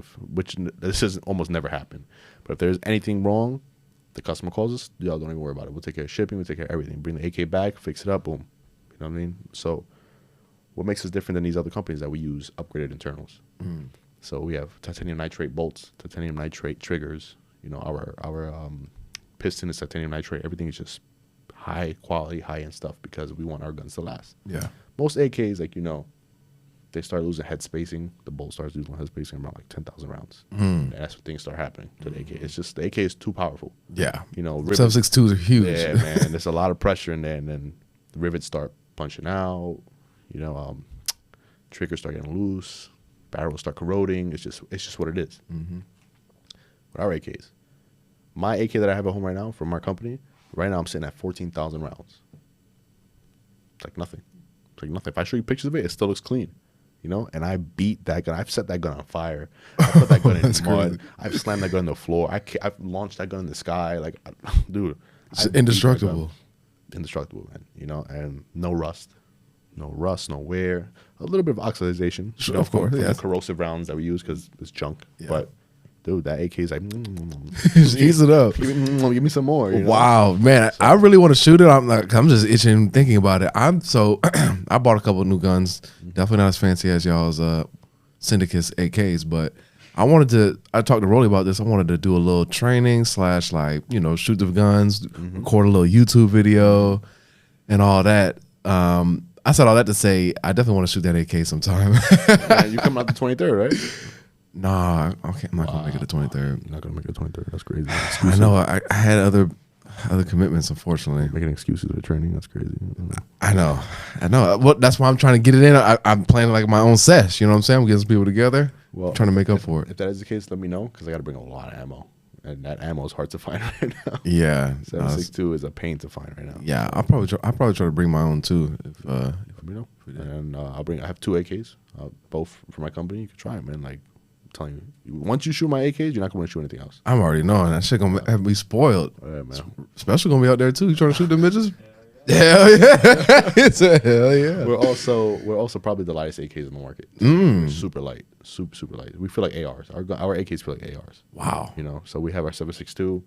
this has almost never happened. But if there's anything wrong, the customer calls us. Y'all don't even worry about it. We'll take care of shipping. We'll take care of everything. Bring the AK back, fix it up, boom. You know what I mean? So what makes us different than these other companies that we use upgraded internals? So we have titanium nitrate bolts, titanium nitrate triggers. Our piston is titanium nitrate. Everything is just high quality, high end stuff because we want our guns to last. Yeah. Most AKs, they start losing head spacing. The bolt starts losing head spacing around like 10,000 rounds. And that's when things start happening to the AK. It's just the AK is too powerful. Yeah. 7.62s are huge. Yeah, man. There's a lot of pressure in there, and then the rivets start punching out. Triggers start getting loose. Barrels start corroding. It's just what it is. With our AKs, my AK that I have at home right now from our company, right now I'm sitting at 14,000 rounds. It's like nothing. If I show you pictures of it, it still looks clean. And I beat that gun. I've set that gun on fire. I put that gun in the mud. Crazy. I've slammed that gun on the floor. I've launched that gun in the sky. Like, dude. It's indestructible. Indestructible, man. And no rust. No wear. A little bit of oxidization. Sure, of course. From Yeah. the corrosive rounds that we use because it's junk. Yeah. But, dude, that AK is like, Just ease it up. give me some more. Wow, man, I really want to shoot it. I'm just itching thinking about it. I bought a couple of new guns. Definitely not as fancy as y'all's Syndicus AKs, but I talked to Rolly about this. I wanted to do a little training / shoot the guns, record a little YouTube video and all that. I said all that to say I definitely want to shoot that AK sometime. Man, you coming out the 23rd, right? Nah, okay, I'm not gonna make it the 23rd. You're not gonna make it the 23rd. That's crazy. I know. I had other commitments, unfortunately. Making excuses for training. That's crazy. I know. Well, that's why I'm trying to get it in. I'm planning like my own sesh. You know what I'm saying? I'm getting some people together. Well, trying to make up for it. If that is the case, let me know because I got to bring a lot of ammo, and that ammo is hard to find right now. Yeah, 7.62 is a pain to find right now. Yeah, I'll probably try to bring my own too. If let me know, and I have 2 AKs, both for my company. You can try them, man. Like I'm telling you, once you shoot my AKs, you're not going to shoot anything else. I'm already knowing that shit gonna have me spoiled. Yeah, man. Special gonna be out there too. You trying to shoot them bitches? Hell yeah! It's a hell yeah. We're also probably the lightest AKs in the market. We're super light, super light. We feel like ARs. Our AKs feel like ARs. Wow. So we have our 7.62.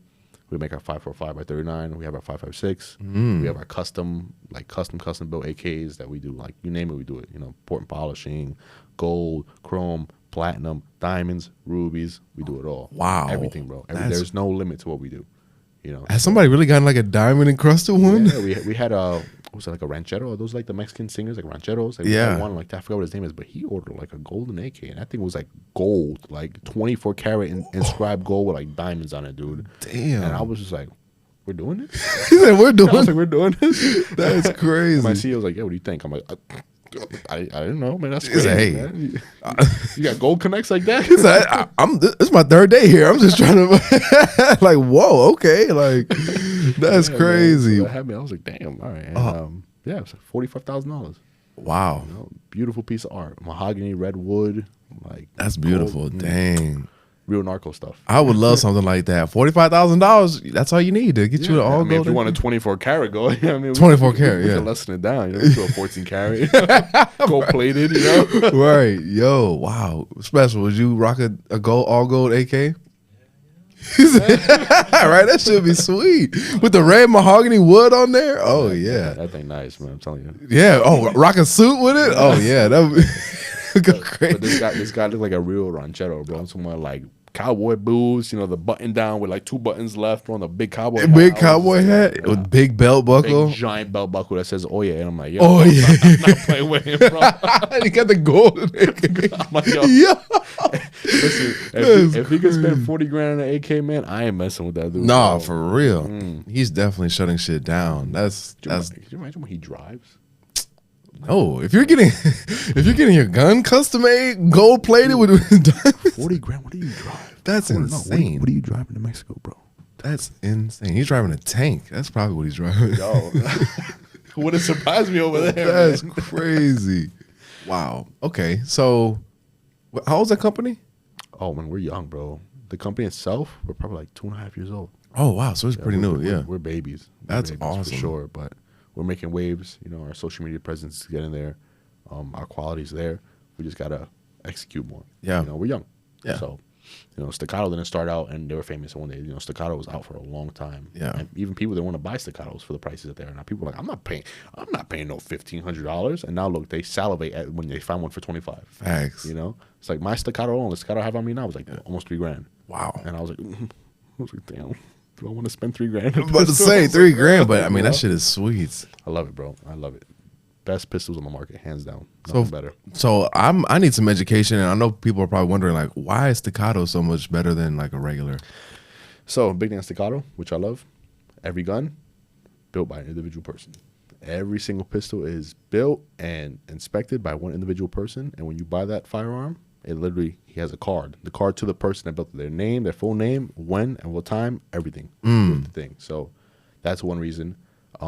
We make our 545 by 39. We have our 556. We have our custom built AKs that we do. Like you name it, we do it. You know, port and polishing, gold, chrome, platinum, diamonds, rubies. We do it all. Wow. Everything, bro. There's no limit to what we do. You know. Has somebody really gotten like a diamond encrusted one? Yeah, we had what was it, like a ranchero? Are those like the Mexican singers, like rancheros? Like, we had one like that. I forgot what his name is, but he ordered like a golden AK, and that thing was like gold, like 24 karat inscribed gold with like diamonds on it, dude. Damn. And I was just like, we're doing this? He said, we're doing I was like, we're doing this? That's crazy. My CEO was like, yeah, what do you think? I'm like, I don't know, man. That's He said, crazy, hey. man. You got gold connects like that? He said, this is my third day here. I'm just trying to like, whoa, okay, like that's crazy. So that happened. I was like, damn, all right. And, yeah, it was like $45,000. Wow, You know, beautiful piece of art, mahogany, red wood, like that's beautiful. gold, Dang, real narco stuff. I would love something like that. $45,000. That's all you need to get you an all I mean, gold. if you want a 24 karat gold, I mean, 24 karat, we yeah. can lessen it down. You know, we do a 14 karat, gold plated. You know, Right, yo, wow, special. Would you rock a gold all gold AK? Right, that should be sweet with the red mahogany wood on there. Oh yeah, that thing nice, man. I'm telling you. yeah. Oh, rock a suit with it. Oh yeah, that would go crazy. But this guy looked like a real ranchero, bro. Someone like cowboy boots, you know, the button down with like 2 buttons left, bro, on the big cowboy hat. Big cowboy hat with big belt buckle. Big giant belt buckle that says "Oh yeah," and I'm like, yo, Oh, yeah. I'm not playing with him, bro. He got the gold. I'm like, yo, Yeah. listen, if he could spend 40 grand on an AK, man, I ain't messing with that dude. Nah, bro. for real. He's definitely shutting shit down. That's Can you imagine when he drives? no. If you're getting your gun custom made, gold plated with diamonds, 40 grand. What do you drive? that's I wanna know, insane. What are you driving to Mexico, bro? That's insane. He's driving a tank. That's probably what he's driving. Yo, wouldn't surprise me over there. That's man. crazy. Wow. Okay. So, how old's that company? Oh man, we're young, bro. The company itself, we're probably like 2.5 years old. Oh wow. So it's pretty new. We're, Yeah. we're babies. We're That's babies awesome. for sure. But we're making waves. You know, our social media presence is getting there. Our quality's there. We just gotta execute more. Yeah. You know, we're young. Yeah. So, you know, Staccato didn't start out, and they were famous one day. You know, Staccato was out for a long time. Yeah. And even people that want to buy Staccatos for the prices that they are now. People are like, I'm not paying no $1,500. And now look, they salivate at when they find one for 25. Facts. You know, it's like my Staccato alone. The Staccato I have on me now was like almost $3,000. Wow. And I was like, damn, do I want to spend $3,000? I'm about to say $3,000, but I mean that shit is sweet. I love it, bro. I love it. Best pistols on the market, hands down. So Nothing better. So I need some education, and I know people are probably wondering like, why is Staccato so much better than like a regular? So big thing on Staccato, which I love. Every gun built by an individual person. Every single pistol is built and inspected by one individual person. And when you buy that firearm, it literally, he has a card. The card to the person that built it, their name, their full name, when and what time, everything. With the thing. So that's one reason.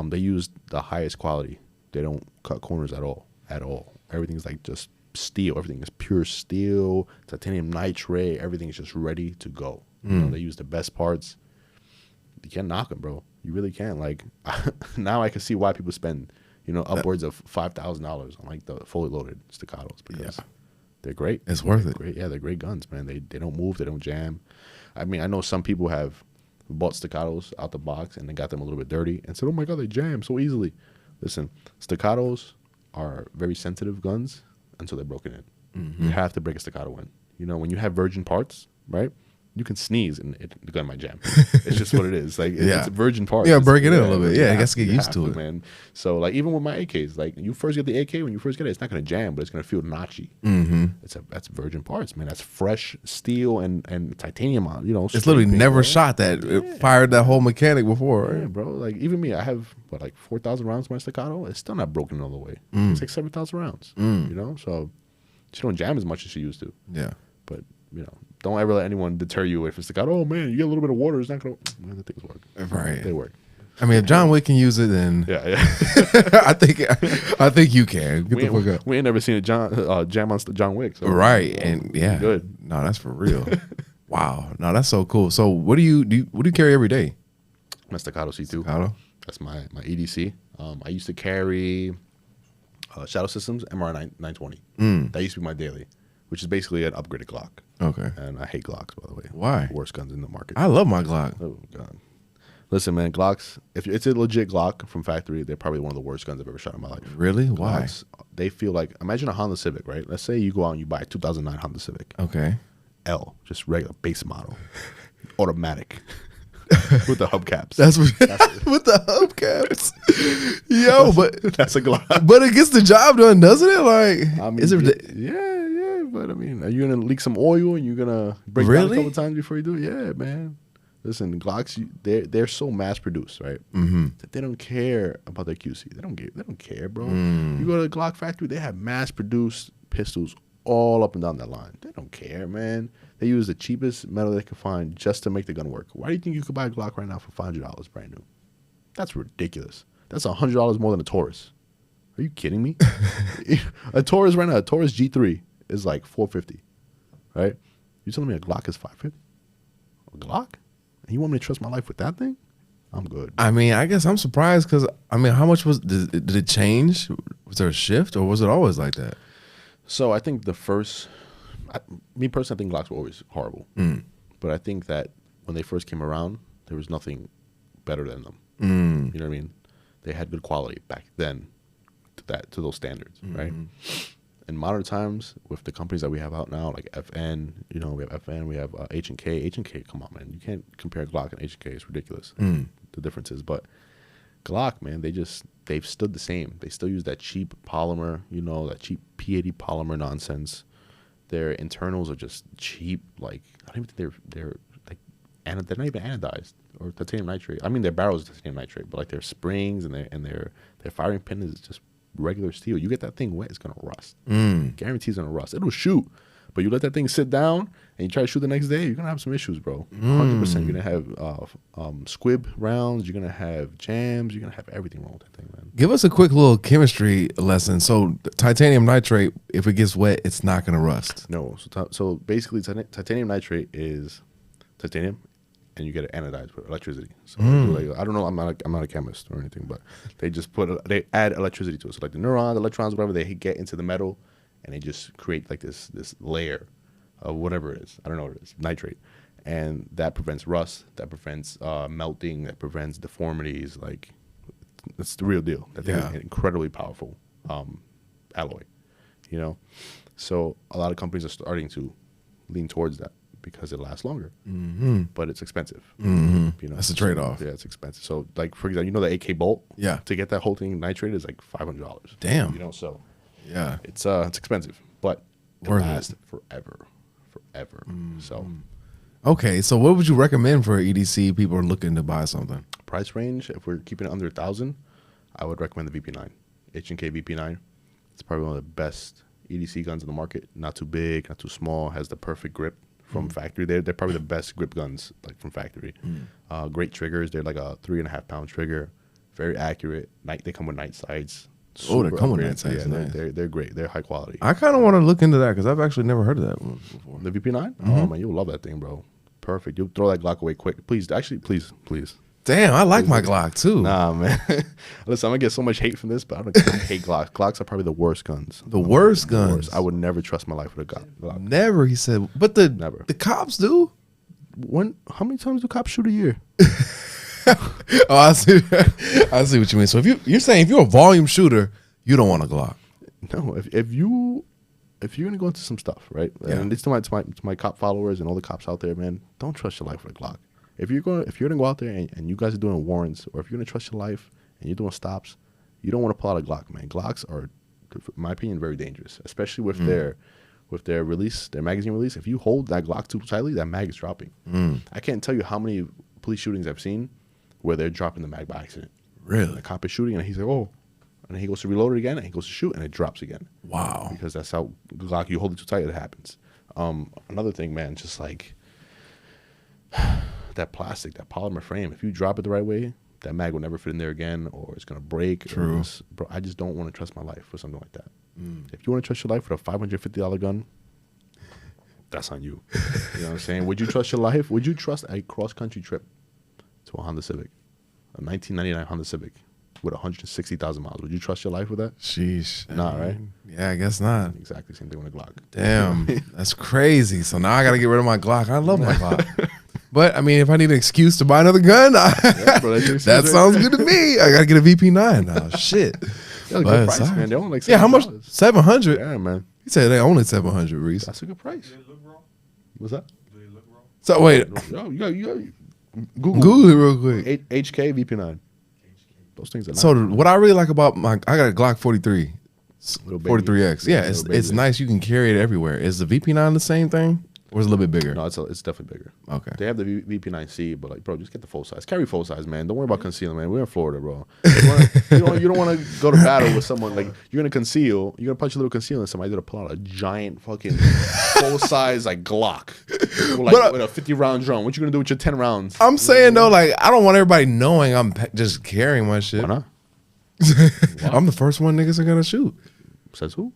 They use the highest quality. They don't cut corners at all. At all. Everything's like just steel. Everything is pure steel, titanium nitrate. Everything is just ready to go. You know, they use the best parts. You can't knock them, bro. You really can't. Like, now I can see why people spend, you know, upwards of $5,000 on like the fully loaded Staccatos because they're great. It's worth They're it. great. Yeah, they're great guns, man. They don't move. They don't jam. I mean, I know some people have bought Staccatos out the box and they got them a little bit dirty and said, oh my God, they jam so easily. Listen, Staccatos are very sensitive guns until they're broken in. You have to break a Staccato in. You know, when you have virgin parts, right? You can sneeze and the gun might jam. It's just what it is. Like it's virgin parts. Yeah, break it in a Yeah, little bit. you Yeah, I have guess get you used have to it. man. So like even with my AKs, like you first get the AK, when you first get it, it's not gonna jam, but it's gonna feel notchy. That's virgin parts, man. That's fresh steel and titanium on. You know, It's literally straight never bro. shot that. It fired that whole mechanic before. Right? Yeah, bro. Like even me, I have like 4,000 rounds in my Staccato. It's still not broken all the way. It's like 7,000 rounds. You know, so she don't jam as much as she used to. Yeah. But you know, don't ever let anyone deter you if it's Staccato. Oh man, you get a little bit of water, it's not gonna. Man, the things work. Right. They work. I mean, if John Wick can use it, then Yeah. I think you can. Get the fuck up. We ain't never seen a jam on John Wick. So, Right, and yeah, good. No, that's for real. Wow, no, that's so cool. So, what do you carry every day? My Staccato C2. Staccato? That's my EDC. I used to carry Shadow Systems MR 920. That used to be my daily, which is basically an upgraded Glock. Okay. And I hate Glocks, by the way. Why? Worst guns in the market. I love my Glock. Oh God. Listen, man, Glocks, if it's a legit Glock from factory, they're probably one of the worst guns I've ever shot in my life. Really? Why? Glocks, they feel like, imagine a Honda Civic, right? Let's say you go out and you buy a 2009 Honda Civic. Okay. L, just regular base model, automatic, with the hubcaps. That's what, with the hubcaps. Yo, but That's a Glock. but it gets the job done, doesn't it? Like, I mean, is it? yeah, but I mean, are you gonna leak some oil and you're gonna break down a couple times before you do it? Yeah, man. Listen, Glocks, they're so mass produced, right? Mm-hmm. That they don't care about their QC. They don't care, bro. You go to the Glock factory, they have mass produced pistols all up and down that line. They don't care, man. They use the cheapest metal they can find just to make the gun work. Why do you think you could buy a Glock right now for $500 brand new? That's ridiculous. That's $100 more than a Taurus. Are you kidding me? A Taurus right now, a Taurus G3 is like $450, right? You telling me a Glock is $550? A Glock? And you want me to trust my life with that thing? I'm good. I mean, I guess I'm surprised because I mean, how much did it change? Was there a shift, or was it always like that? So I think me personally, I think Glocks were always horrible. But I think that when they first came around, there was nothing better than them. You know what I mean? They had good quality back then to those standards, right? In modern times, with the companies that we have out now, like FN, we have FN, we have H&K. H&K, come on, man. You can't compare Glock and H&K. It's ridiculous, the differences. But Glock, man, they've stood the same. They still use that cheap polymer, that cheap P80 polymer nonsense. Their internals are just cheap. Like, I don't even think they're like, they're not even anodized or titanium nitrate. I mean, their barrels are titanium nitrate, but like their springs and their firing pin is just regular steel. You get that thing wet, it's gonna rust. Guarantees gonna rust. It'll shoot, but you let that thing sit down and you try to shoot the next day, you're gonna have some issues, bro. 100%. You're gonna have squib rounds. You're gonna have jams. You're gonna have everything wrong with that thing, man. Give us a quick little chemistry lesson. So titanium nitrate, if it gets wet, it's not gonna rust. No. So basically, titanium nitrate is titanium, and you get it anodized with electricity. So like, I don't know. I'm not a chemist or anything, but they add electricity to it. So like the neurons, electrons, whatever, they get into the metal, and they just create like this layer of whatever it is. I don't know what it is. Nitrate, and that prevents rust. That prevents melting. That prevents deformities. Like, it's the real deal. That thing is an incredibly powerful alloy. So a lot of companies are starting to lean towards that, because it lasts longer, but it's expensive. That's a trade-off. Yeah, it's expensive. So, like, for example, the AK bolt. Yeah. To get that whole thing nitrated is like $500. Damn. So Yeah. it's expensive, but it lasts forever. So Okay, so what would you recommend for EDC people are looking to buy something? price range, if we're keeping it under 1,000, I would recommend the VP9, H&K VP9. It's probably one of the best EDC guns in the market. Not too big, not too small. Has the perfect grip from factory. They're probably the best grip guns from factory. Great triggers. They're like a 3.5 pound trigger. Very accurate. They come with night sights. Oh, they come with upgraded. night sights. Yeah, Nice. they're great. They're high quality. I kind of want to look into that because I've actually never heard of that one before. The VP9? Oh man, you'll love that thing, bro. Perfect. You'll throw that Glock away quick. Please. Damn, I like my Glock too. Nah, man. Listen, I'm gonna get so much hate from this, but I don't hate Glocks. Glocks are probably the worst guns. The worst guns. I would never trust my life with a Glock. Never, he said. But the cops do. How many times do cops shoot a year? Oh, I see what you mean. So if you're saying if you're a volume shooter, you don't want a Glock. No, if you're gonna go into some stuff, right? Yeah. And it's to my cop followers and all the cops out there, man. Don't trust your life with a Glock. If you're gonna go out there and you guys are doing warrants, or if you're gonna trust your life and you're doing stops, you don't want to pull out a Glock, man. Glocks are, in my opinion, very dangerous, especially with their release, their magazine release. If you hold that Glock too tightly, that mag is dropping. I can't tell you how many police shootings I've seen where they're dropping the mag by accident. Really? And the cop is shooting and he's like, oh. And he goes to reload it again, and he goes to shoot, and it drops again. Wow. Because that's how Glock, you hold it too tight, it happens. Another thing, man, just like that plastic, that polymer frame, if you drop it the right way, that mag will never fit in there again, or it's going to break. True. Bro, I just don't want to trust my life with something like that. If you want to trust your life with a $550 gun, that's on you. You know what I'm saying? Would you trust your life? Would you trust a cross-country trip to a Honda Civic, a 1999 Honda Civic with 160,000 miles? Would you trust your life with that? Sheesh. Nah, right? Yeah, I guess not. Exactly same thing with a Glock. Damn, that's crazy. So now I got to get rid of my Glock. I love my Glock. But I mean, if I need an excuse to buy another gun, Yeah, bro, that sounds good to me. I gotta get a VP9 now. Shit. That's a good price, man. They only like $7. Yeah, how much? $700. Yeah, man. He said they only $700, Reese. That's a good price. Do they look wrong? What's that? Do they look wrong? So wait, Yo, you got Google it real quick. HK VP9. Those things are nice. So what I really like about I got a Glock 43, Little baby. 43X. Yeah, Little it's baby. nice. You can carry it everywhere. Is the VP9 the same thing, or is it a little bit bigger? No, it's definitely bigger. Okay. They have the VP9C, but like, bro, just get the full size. Carry full size, man. Don't worry about concealing, man. We're in Florida, bro. You don't want to go to battle with someone like you're gonna conceal. You're gonna punch a little conceal, and somebody's gonna pull out a giant fucking full size like Glock with a 50-round drum. What you gonna do with your 10 rounds? I'm saying though, like I don't want everybody knowing I'm just carrying my shit. Why not? I'm the first one niggas are gonna shoot. Says who?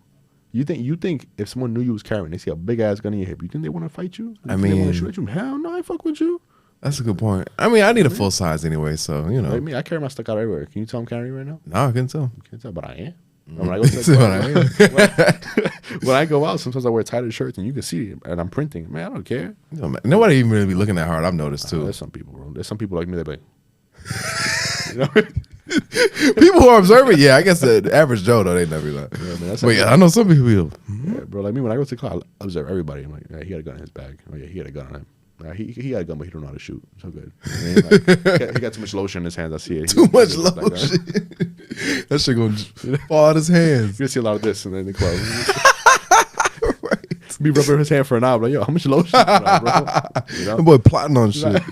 You think if someone knew you was carrying, they see a big ass gun in your hip, you think they want to fight you? I You think they want mean- to shoot at you? Hell no, I fuck with you. That's a good point. I mean, I need a full size anyway, so you know. Like me, I carry my Staccato everywhere. Can you tell I'm carrying right now? No, I can tell. You can't tell, but I am. When I go to See what I mean? when I go out, sometimes I wear tighter shirts and you can see it, and I'm printing. Man, I don't care. You know, man, nobody even really be looking that hard. I've noticed too. There's some people, bro. There's some people like me that be like, you know? People who are observant, yeah, I guess the average Joe though, they never be like. Yeah, man, that's But yeah, I know some people. Be yeah, bro. Like me, when I go to the club, I observe everybody. I'm like, yeah, he got a gun in his bag. Oh yeah, he got a gun on him. He got a gun, but he don't know how to shoot. So good. I mean, like, he got too much lotion in his hands. I see it. too much He got that gun. lotion. That shit gonna just fall out his hands. You're gonna see a lot of this in the club. Be rubbing his hand for an hour. Like, yo, how much lotion? You know, bro? You know? That boy plotting on shit.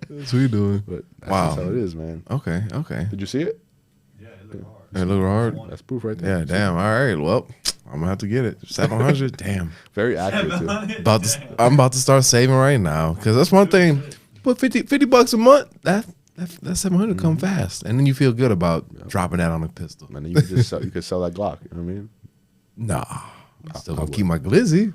That's what he doing. But that's Wow. just how it is, man. Okay, okay. Did you see it? Yeah, it look hard. Hey, look hard. That's proof right there. Yeah, damn. All right. Well, I'm gonna have to get it. 700. Damn. Very accurate too. I'm about to start saving right now because that's one thing. Put 50 bucks a month. That 700 come fast, and then you feel good about dropping that on a pistol. And then you could just sell, that Glock. You know what I mean? Nah, I'm still I gonna would. keep my glizzy.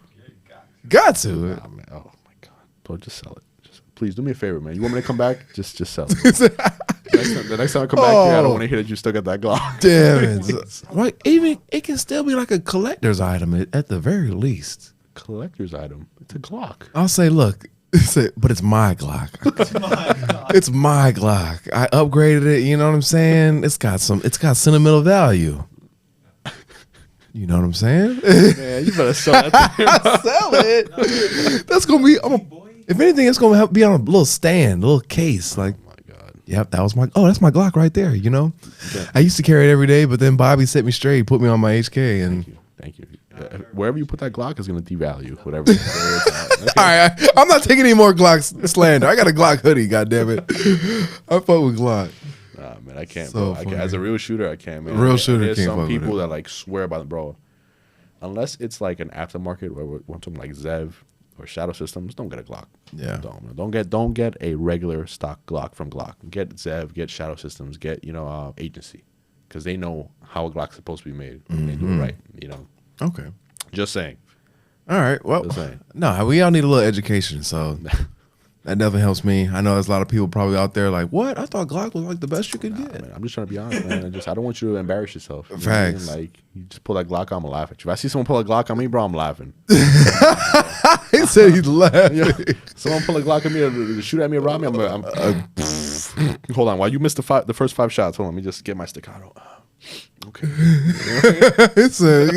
Got to. Nah, man. Oh my god. Bro, just sell it. Just, please do me a favor, man. You want me to come back? Just sell it. The next time I come back here, I don't want to hear that you still got that Glock. Damn it. Like, even it can still be like a collector's item at the very least. Collector's item. It's a Glock. I'll say, look, but it's my Glock. It's my Glock. I upgraded it. You know what I'm saying? It's got sentimental value. You know what I'm saying? Man, you better sell that thing. Sell it. That's gonna be. If anything, it's gonna be on a little stand, a little case. Like, Oh my god. yep, that's my Glock right there. You know, Yeah. I used to carry it every day, but then Bobby set me straight, put me on my HK, and Thank you. Wherever you put that Glock is gonna devalue whatever. Okay. all right, I'm not taking any more Glock slander. I got a Glock hoodie. God damn it, I fuck with Glock. Nah, man, I can't, So bro. funny. As a real shooter, I can't, man. Real shooter There's can't some fuck with people it. that like swear by the bro. Unless it's like an aftermarket where we're talking like Zev or Shadow Systems, don't get a Glock. Yeah. Don't get a regular stock Glock from Glock. Get Zev, get Shadow Systems, get agency, because they know how a Glock's supposed to be made. And they do it right. You know. Okay, Just saying. all right. Well, Just saying. no, we all need a little education, so that definitely helps me. I know there's a lot of people probably out there like, what? I thought Glock was like the best you could get. Man, I'm just trying to be honest, man. I don't want you to embarrass yourself. You know what I mean? Facts. Like you just pull that Glock out, I'm gonna laugh at you. If I see someone pull a Glock on me, bro, I'm laughing. He said he's laughing. Someone pull a Glock at me to shoot at me or rob me, I'm hold on. While you missed the first 5 shots, hold on. Let me just get my Staccato. Okay. He said,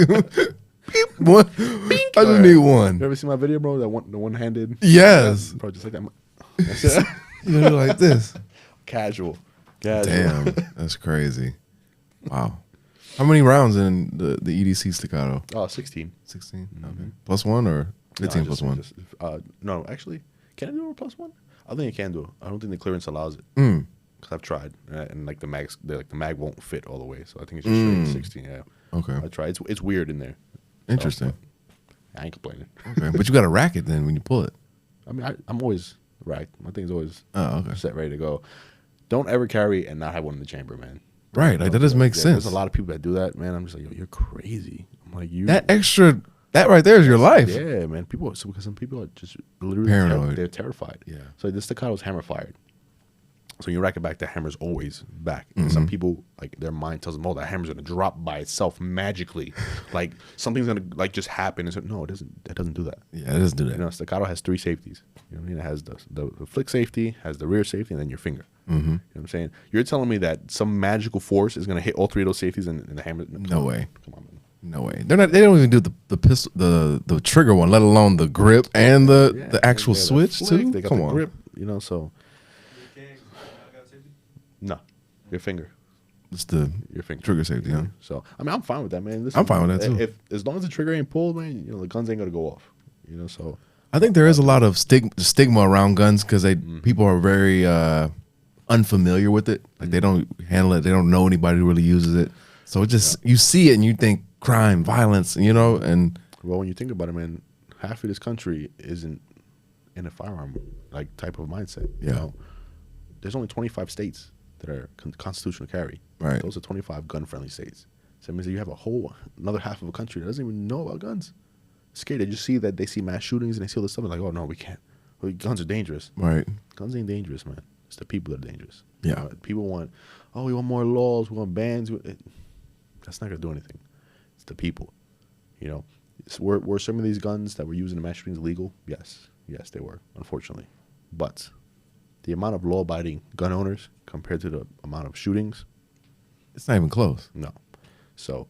beep, one. I just need one. You ever see my video, bro? The one-handed. Yes. Bro, just like that. That's it. You know, like this. Casual. Damn, that's crazy. Wow. How many rounds in the EDC Staccato? Oh, 16. 16. Okay. Plus one or 15 plus one? No, actually, can I do a plus one? I think I can do it. I don't think the clearance allows it. Mm. Because I've tried, and like the mag won't fit all the way, so I think it's just straight 16. Yeah, Okay. I tried. It's weird in there. Interesting. I ain't complaining. Okay. But you got to rack it then when you pull it. I mean, I'm always racked. My thing's always Oh, okay. set, ready to go. Don't ever carry and not have one in the chamber, man. Right. Like that doesn't make sense. There's a lot of people that do that, man. I'm just like, yo, you're crazy. I'm like, you. That right there is your life. Yeah, man. Because some people are just literally Paranoid. they're terrified. Yeah. So this Staccato's hammer fired. So you rack it back, the hammer's always back. And some people, like, their mind tells them, oh, that hammer's gonna drop by itself magically, like something's gonna like just happen. And so no, it doesn't. It doesn't do that. Yeah, it doesn't do that. You know, Staccato has 3 safeties. You know what I mean? It has the flick safety, has the rear safety, and then your finger. You know what I'm saying? You're telling me that some magical force is gonna hit all 3 of those safeties and the hammer? No way. Come on, man. No way. They're not. They don't even do the pistol, the trigger one, let alone the grip and the actual they got switch the flick, too. They got Come the on. grip. You know, so You can't got safety? no, your finger. It's the Your finger. trigger safety. Yeah. So I mean, I'm fine with that, man. Listen, I'm fine with that, too. If as long as the trigger ain't pulled, man, you know the guns ain't gonna go off. You know, so I think there is a lot of stigma around guns because people are very unfamiliar with it. Like they don't handle it. They don't know anybody who really uses it. So it just you see it and you think crime, violence, you know. And well, when you think about it, man, half of this country isn't in a firearm like type of mindset. You Yeah. know? There's only 25 states that are constitutional carry. Right. Those are 25 gun-friendly states. So it means that you have another half of a country that doesn't even know about guns. Scared. They just see that they see mass shootings and they see all this stuff. They're like, oh no, we can't. Well, guns are dangerous. right. Guns ain't dangerous, man. It's the people that are dangerous. Yeah. People want, oh, we want more laws, we want bans. That's not gonna do anything. It's the people. You know, were some of these guns that were used in the mass shootings legal? Yes, they were. Unfortunately, but the amount of law-abiding gun owners compared to the amount of shootings, It's not even close. no. So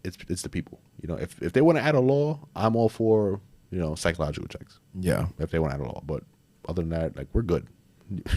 it's the people. You know, if they want to add a law, I'm all for, you know, psychological checks. Yeah. If they want to add a law, but other than that, like, we're good.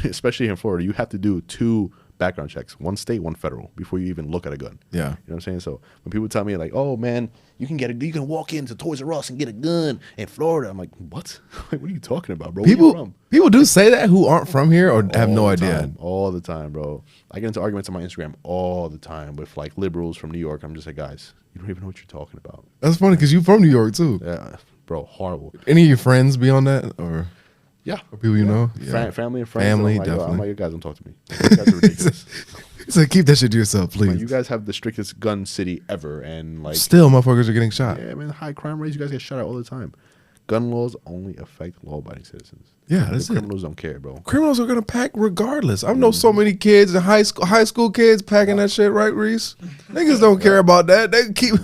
Especially in Florida, you have to do 2 background checks, one state, one federal, before you even look at a gun. Yeah. You know what I'm saying? So when people tell me like, "Oh man, you can walk into Toys R Us and get a gun in Florida," I'm like, "What? Like, what are you talking about, bro? Where you from?" People do say that who aren't from here or have no All the idea. time, all the time, bro. I get into arguments on my Instagram all the time with like liberals from New York. I'm just like, guys, you don't even know what you're talking about. That's funny because you from New York too. Yeah, bro, horrible. Any of your friends be on that or Yeah, people you know? Family and friends. Family, I'm like, definitely. I'm like, you guys don't talk to me. You guys are ridiculous. So keep that shit to yourself, Like, please. you guys have the strictest gun city ever, and like, Still, motherfuckers are getting shot. yeah, man, high crime rates. You guys get shot at all the time. Gun laws only affect law-abiding citizens. Yeah, The that's it. criminals don't care, bro. Criminals are gonna pack regardless. I know so many kids in high school kids packing that shit, right, Reese? Niggas don't care about that. They keep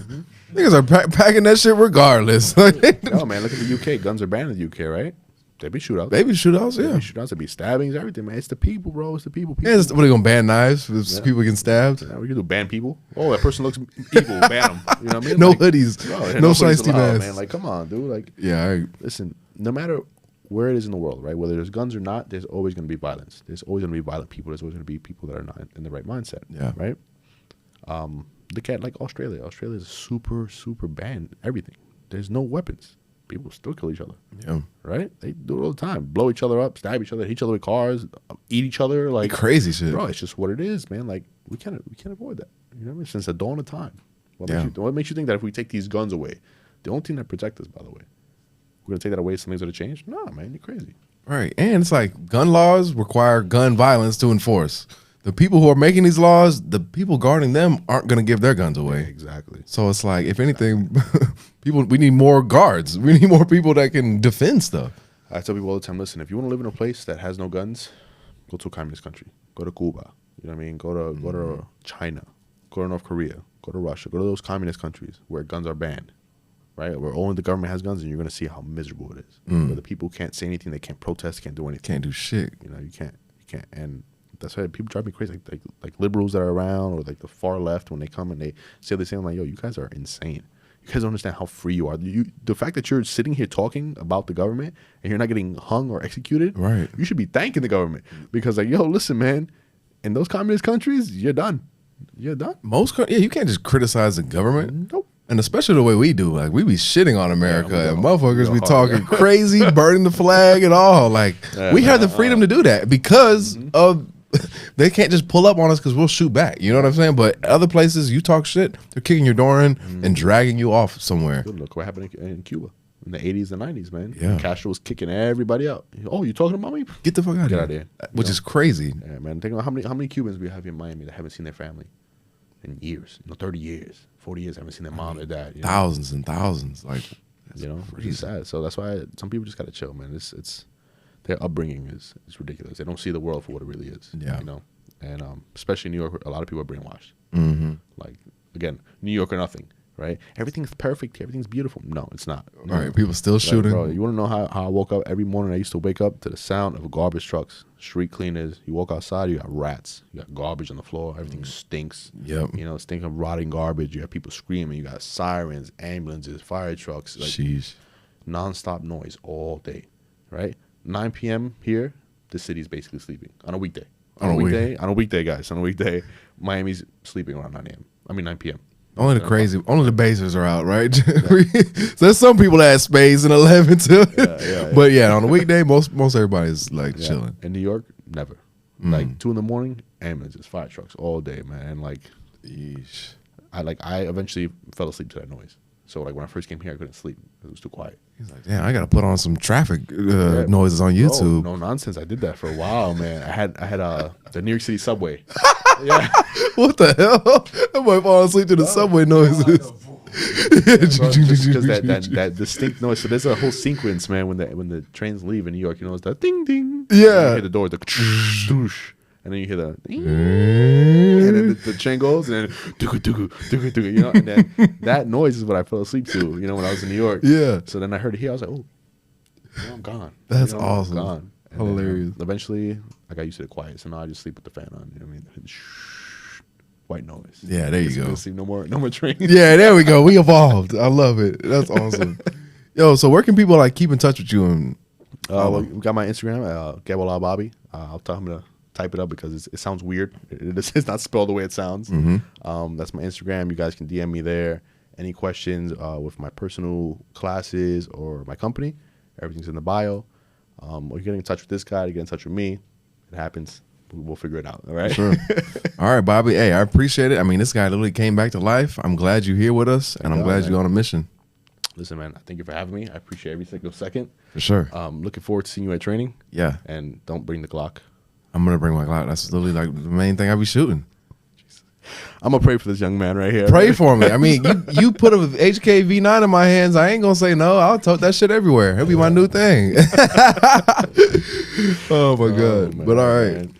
niggas are packing that shit regardless. No, man, look at the UK. Guns are banned in the UK, right? They be shootouts. Baby shootouts, They yeah. be shootouts. They be stabbings, everything, man. It's the people, bro. It's the people. Yeah, what are they gonna ban knives if people getting stabbed? Yeah, we can do ban people. Oh, that person looks evil. Ban them. You know what I mean? No Like, hoodies, bro, no hoodies shiesty allowed, masks. man. Like, come on, dude. Like, Yeah, listen, no matter where it is in the world, right? Whether there's guns or not, there's always going to be violence. There's always going to be violent people. There's always going to be people that are not in the right mindset. Yeah. Right? Look at like Australia. Australia is super, super banned everything. There's no weapons. People still kill each other. yeah. Right? They do it all the time. Blow each other up, stab each other, hit each other with cars, eat each other. Like, Crazy shit. bro, it's just what it is, man. Like, we can't avoid that. You know what I mean? Since the dawn of time. What makes you think that if we take these guns away, the only thing that protect us, by the way, we're gonna take that away, something's gonna change? No, man, you're crazy. Right. And it's like gun laws require gun violence to enforce. The people who are making these laws, the people guarding them aren't going to give their guns away. Exactly. So it's like, if anything, we need more guards. We need more people that can defend stuff. I tell people all the time, listen, if you want to live in a place that has no guns, go to a communist country. Go to Cuba. You know what I mean? Go to China. Go to North Korea. Go to Russia. Go to those communist countries where guns are banned. Right? Where only the government has guns, and you're going to see how miserable it is. Where the people can't say anything, they can't protest, can't do anything. Can't do shit. You know, you can't. And that's why people drive me crazy. Like liberals that are around, or like the far left, when they come and they say the same, I'm like, yo, you guys are insane. You guys don't understand how free you are. The fact that you're sitting here talking about the government and you're not getting hung or executed, Right. you should be thanking the government, because like, yo, listen, man, in those communist countries, you're done. You're done. You can't just criticize the government. Nope. And especially the way we do. Like, we be shitting on America, Yeah, and we go motherfuckers be hard. talking crazy, burning the flag and all. Like, we have the freedom to do that because of... They can't just pull up on us because we'll shoot back. You know what I'm saying? But other places, you talk shit, they're kicking your door in and dragging you off somewhere. Good, look what happened in Cuba in the 80s and 90s, man. Yeah. Castro was kicking everybody out. Oh, you talking about me? Get the fuck out Get of out here. of here. Which You is crazy. Yeah, man. Think about how many Cubans we have in Miami that haven't seen their family in years. 30 years, 40 years, haven't seen their mom or dad. You know? Thousands and thousands. Like, It's just sad. So that's why some people just gotta chill, man. It's their upbringing is ridiculous. They don't see the world for what it really is. Yeah. You know, and especially in New York, a lot of people are brainwashed. Mm-hmm. Like again, New York or nothing, right? Everything's perfect. Everything's beautiful. No, it's not. All right, people still Like, shooting. bro, you want to know how I woke up every morning? I used to wake up to the sound of garbage trucks, street cleaners. You walk outside, you got rats, you got garbage on the floor. Everything stinks. Yep. You know, stink of rotting garbage. You have people screaming. You got sirens, ambulances, fire trucks. Like, Sheesh. nonstop noise all day, right? 9 p.m. here, the city's basically sleeping on a weekday. On a weekday, guys. On a weekday, Miami's sleeping around 9 p.m. Only the basers are out, right? So there's some people that have spades and 11 too. Yeah. But yeah, on a weekday, most everybody's like chilling. In New York, never. Like 2 a.m, ambulances, fire trucks all day, man. And like, Yeesh. I eventually fell asleep to that noise. So like when I first came here, I couldn't sleep. It was too quiet. He's like, damn, I gotta put on some traffic noises on YouTube. No nonsense. I did that for a while, man. I had the New York City subway. Yeah. What the hell? I might fall asleep to the subway noises. Because that distinct noise. So there's a whole sequence, man, when the trains leave in New York. You know, it's that ding ding. Yeah. You hear the door, the doosh, and then you hear the and then the train goes, and then dooku dooku dooku dooku. You know, and then that noise is what I fell asleep to. You know, when I was in New York. Yeah. So then I heard it here. I was like, oh, I'm gone. That's I'm awesome. gone. And Hilarious. Then, eventually, I got used to the quiet, so now I just sleep with the fan on. You know what I mean? White noise. Yeah, there you go. See no more trains. Yeah, there we go. We evolved. I love it. That's awesome. Yo, so where can people like keep in touch with you? And we got my Instagram, Bobby. I'll tell him to type it up because it sounds weird. It's not spelled the way it sounds. That's my Instagram. You guys can DM me there. Any questions with my personal classes or my company, everything's in the bio. Or you get in touch with this guy to get in touch with me. It happens. We'll figure it out. All right. Sure. All right, Bobby. Hey, I appreciate it. I mean, this guy literally came back to life. I'm glad you're here with us, and I'm glad you're on a mission. Listen, man, thank you for having me. I appreciate every single second. For sure. Looking forward to seeing you at training. Yeah. And don't bring the Glock. I'm going to bring my Glock. That's literally like the main thing I be shooting. I'm going to pray for this young man right here. Pray for me. I mean, you put a HK V9 in my hands, I ain't going to say no. I'll tote that shit everywhere. It'll be my new thing. Oh, my God. Man, but all right. man.